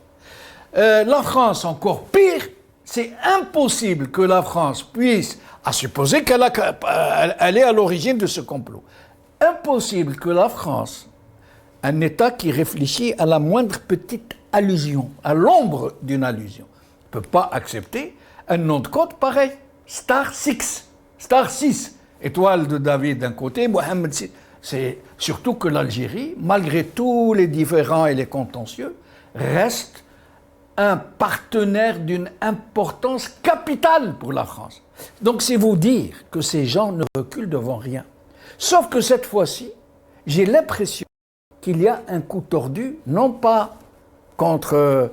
La France, encore pire, c'est impossible que la France puisse, à supposer qu'elle est à l'origine de ce complot, impossible que la France, un État qui réfléchit à la moindre petite allusion, à l'ombre d'une allusion, ne peut pas accepter un nom de code pareil. Star Six, Star 6, étoile de David d'un côté, Mohamed VI. C'est surtout que l'Algérie, malgré tous les différends et les contentieux, reste un partenaire d'une importance capitale pour la France. Donc c'est vous dire que ces gens ne reculent devant rien. Sauf que cette fois-ci, j'ai l'impression qu'il y a un coup tordu, non pas contre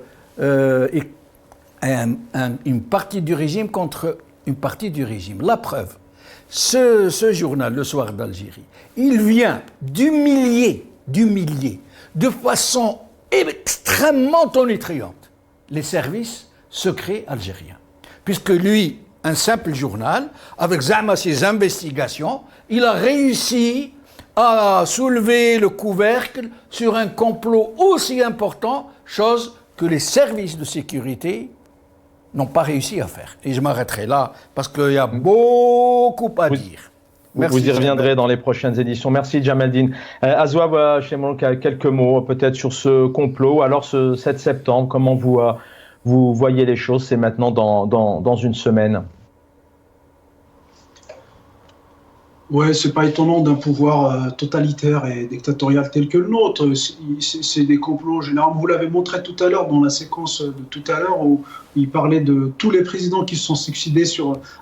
une partie du régime, contre une partie du régime. La preuve, ce journal, Le Soir d'Algérie, il vient d'humilier de façon extrêmement tonitruante les services secrets algériens. Puisque lui, un simple journal, avec Zama ses investigations, il a réussi à soulever le couvercle sur un complot aussi important, chose que les services de sécurité n'ont pas réussi à faire. Et je m'arrêterai là, parce qu'il y a beaucoup à dire. Merci, vous y reviendrez dans les prochaines éditions. Merci Jamaldine. Azouab Chemol, quelques mots peut-être sur ce complot. Alors ce 7 septembre, comment vous voyez les choses? C'est maintenant dans une semaine. Ouais, c'est pas étonnant d'un pouvoir totalitaire et dictatorial tel que le nôtre. C'est des complots généralement. Vous l'avez montré tout à l'heure dans la séquence de tout à l'heure où il parlait de tous les présidents qui se sont succédés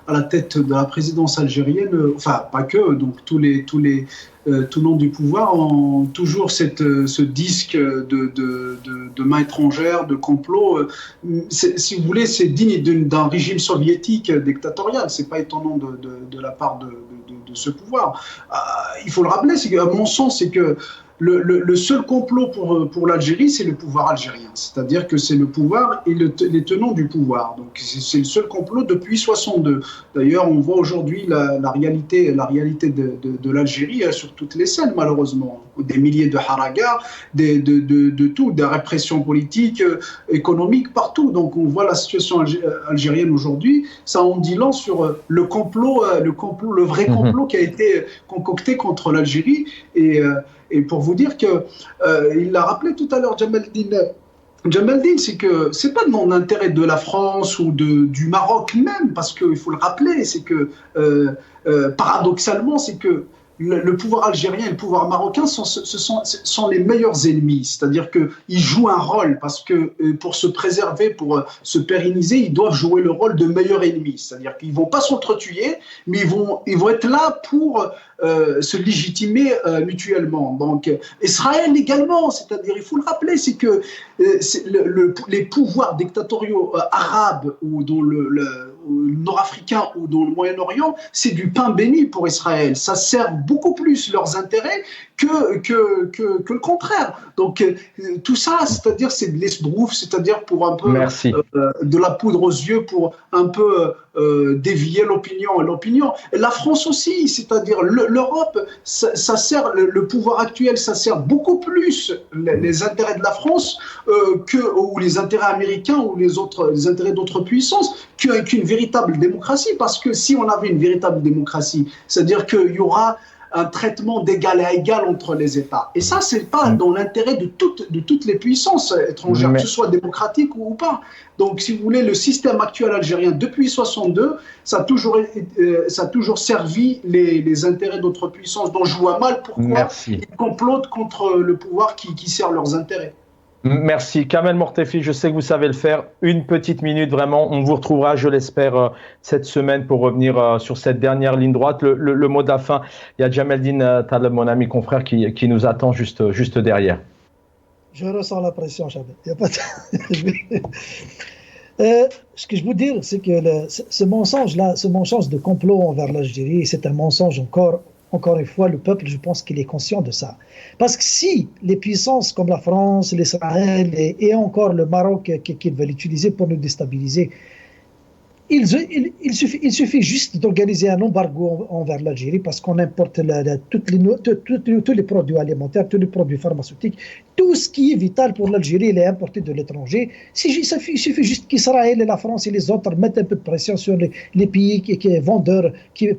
à la tête de la présidence algérienne. Enfin, pas que. Donc tout le long du pouvoir ont toujours ce disque de main étrangère, de complot. Si vous voulez, c'est digne d'un régime soviétique dictatorial. C'est pas étonnant de la part de ce pouvoir. Il faut le rappeler, c'est qu'à mon sens, c'est que le seul complot pour l'Algérie, c'est le pouvoir algérien. C'est-à-dire que c'est le pouvoir et les tenants du pouvoir. Donc c'est le seul complot depuis 62. D'ailleurs, on voit aujourd'hui la réalité de l'Algérie sur toutes les scènes, malheureusement. Des milliers de haragas, de tout, des répressions politiques, économiques, partout. Donc on voit la situation algérienne aujourd'hui. Ça en dit long sur le vrai complot qui a été concocté contre l'Algérie. Et pour vous dire que, il l'a rappelé tout à l'heure, Jamaldine, c'est que c'est pas dans l'intérêt de la France ou du Maroc même, parce qu'il faut le rappeler, c'est que paradoxalement, c'est que le pouvoir algérien et le pouvoir marocain sont les meilleurs ennemis. C'est-à-dire qu'ils jouent un rôle parce que pour se préserver, pour se pérenniser, ils doivent jouer le rôle de meilleurs ennemis. C'est-à-dire qu'ils ne vont pas s'entretuer, mais ils vont être là pour se légitimer mutuellement. Donc Israël également, c'est-à-dire, il faut le rappeler, c'est que les pouvoirs dictatoriaux arabes ou dans le nord-africain ou dans le Moyen-Orient, c'est du pain béni pour Israël. Ça sert beaucoup plus leurs intérêts que le contraire. Donc tout ça, c'est-à-dire c'est de l'esbrouf, c'est-à-dire pour un peu de la poudre aux yeux pour un peu dévier l'opinion. Et la France aussi, c'est-à-dire l'Europe, ça sert, le pouvoir actuel, ça sert beaucoup plus les intérêts de la France ou les intérêts américains ou les intérêts d'autres puissances qu'une véritable démocratie. Parce que si on avait une véritable démocratie, c'est-à-dire qu'il y aura un traitement d'égal à égal entre les États. Et ça, c'est pas dans l'intérêt de toutes les puissances étrangères, que ce soit démocratique ou pas. Donc, si vous voulez, le système actuel algérien, depuis 62, ça a toujours servi les intérêts d'autres puissances, dont je vois mal pourquoi ils complotent contre le pouvoir qui sert leurs intérêts. Merci. Kamel Mortefi, je sais que vous savez le faire. Une petite minute, vraiment. On vous retrouvera, je l'espère, cette semaine pour revenir sur cette dernière ligne droite. Le mot de la fin, il y a Jamaldine Taleb, mon ami confrère, qui nous attend juste derrière. Je ressens la pression, Chabel. Il n'y a pas de... ce que je veux dire, c'est que ce mensonge-là, ce mensonge de complot envers l'Algérie, c'est un mensonge encore une fois, le peuple, je pense qu'il est conscient de ça. Parce que si les puissances comme la France, l'Israël et encore le Maroc qu'ils veulent utiliser pour nous déstabiliser, il suffit juste d'organiser un embargo envers l'Algérie parce qu'on importe tous les produits alimentaires, tous les produits pharmaceutiques, tout ce qui est vital pour l'Algérie, il est importé de l'étranger. Il suffit juste qu'Israël et la France et les autres mettent un peu de pression sur les pays qui vendeurs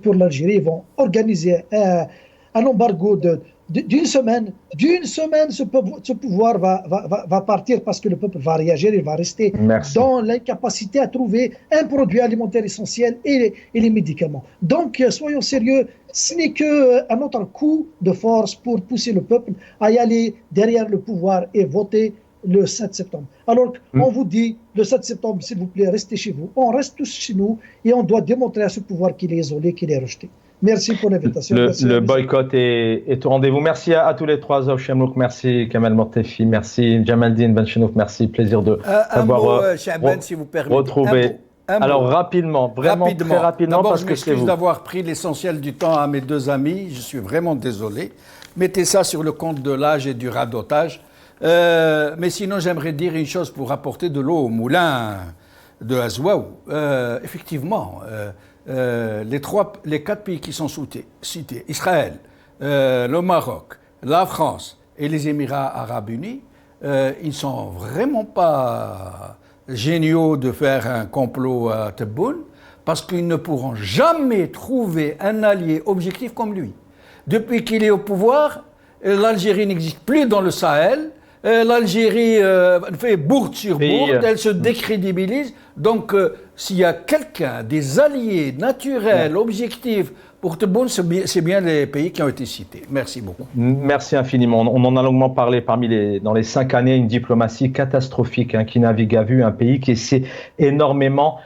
pour l'Algérie vont organiser un embargo d'une semaine. Ce pouvoir va partir parce que le peuple va réagir, il va rester dans l'incapacité à trouver un produit alimentaire essentiel et les médicaments. Donc, soyons sérieux, ce n'est qu'un autre coup de force pour pousser le peuple à y aller derrière le pouvoir et voter le 7 septembre. Alors, on vous dit, le 7 septembre, s'il vous plaît, restez chez vous. On reste tous chez nous et on doit démontrer à ce pouvoir qu'il est isolé, qu'il est rejeté. Merci pour l'invitation. Le boycott est au rendez-vous. Merci à tous les trois, Zawed Chemlouk, merci Kamel Mortefi, merci Jamaldine Benchenouf, merci, plaisir de d'avoir si vous permettez, retrouvé. Alors rapidement, vraiment très rapidement, d'abord, parce je que c'est vous. m'excuse d'avoir pris l'essentiel du temps à mes deux amis, je suis vraiment désolé. Mettez ça sur le compte de l'âge et du radotage. Mais sinon, j'aimerais dire une chose pour apporter de l'eau au moulin de Azwaou. Effectivement, les quatre pays qui sont cités, Israël, le Maroc, la France et les Émirats arabes unis, ils ne sont vraiment pas géniaux de faire un complot à Tebboune, parce qu'ils ne pourront jamais trouver un allié objectif comme lui. Depuis qu'il est au pouvoir, l'Algérie n'existe plus dans le Sahel. L'Algérie fait bourde sur bourde, elle se décrédibilise. Donc, s'il y a quelqu'un, des alliés naturels, objectifs pour Tebboune, c'est bien les pays qui ont été cités. Merci beaucoup. Merci infiniment. On en a longuement parlé dans les 5 années, une diplomatie catastrophique qui navigue à vue, un pays qui s'est énormément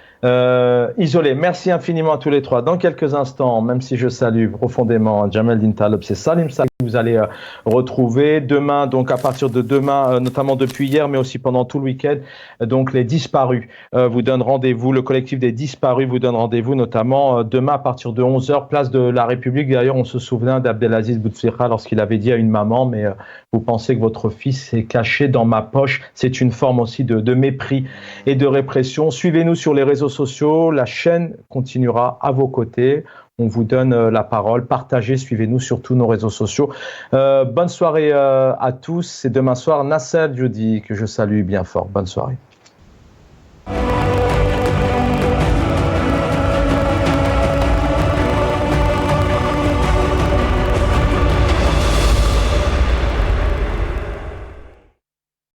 isolé. Merci infiniment à tous les trois. Dans quelques instants, même si je salue profondément Jamaldine Taleb, c'est Salim Saïd que vous allez retrouver demain, donc à partir de demain, notamment depuis hier, mais aussi pendant tout le week-end. Donc les disparus vous donnent rendez-vous, le collectif des disparus vous donne rendez-vous, notamment demain à partir de 11h, place de la République. D'ailleurs, on se souvient d'Abdelaziz Bouteflika lorsqu'il avait dit à une maman, mais vous pensez que votre fils est caché dans ma poche. C'est une forme aussi de mépris et de répression. Suivez-nous sur les réseaux sociaux, la chaîne continuera à vos côtés. On vous donne la parole, partagez, suivez-nous sur tous nos réseaux sociaux. Bonne soirée à tous. C'est demain soir Nasser Djoudi que je salue bien fort. Bonne soirée.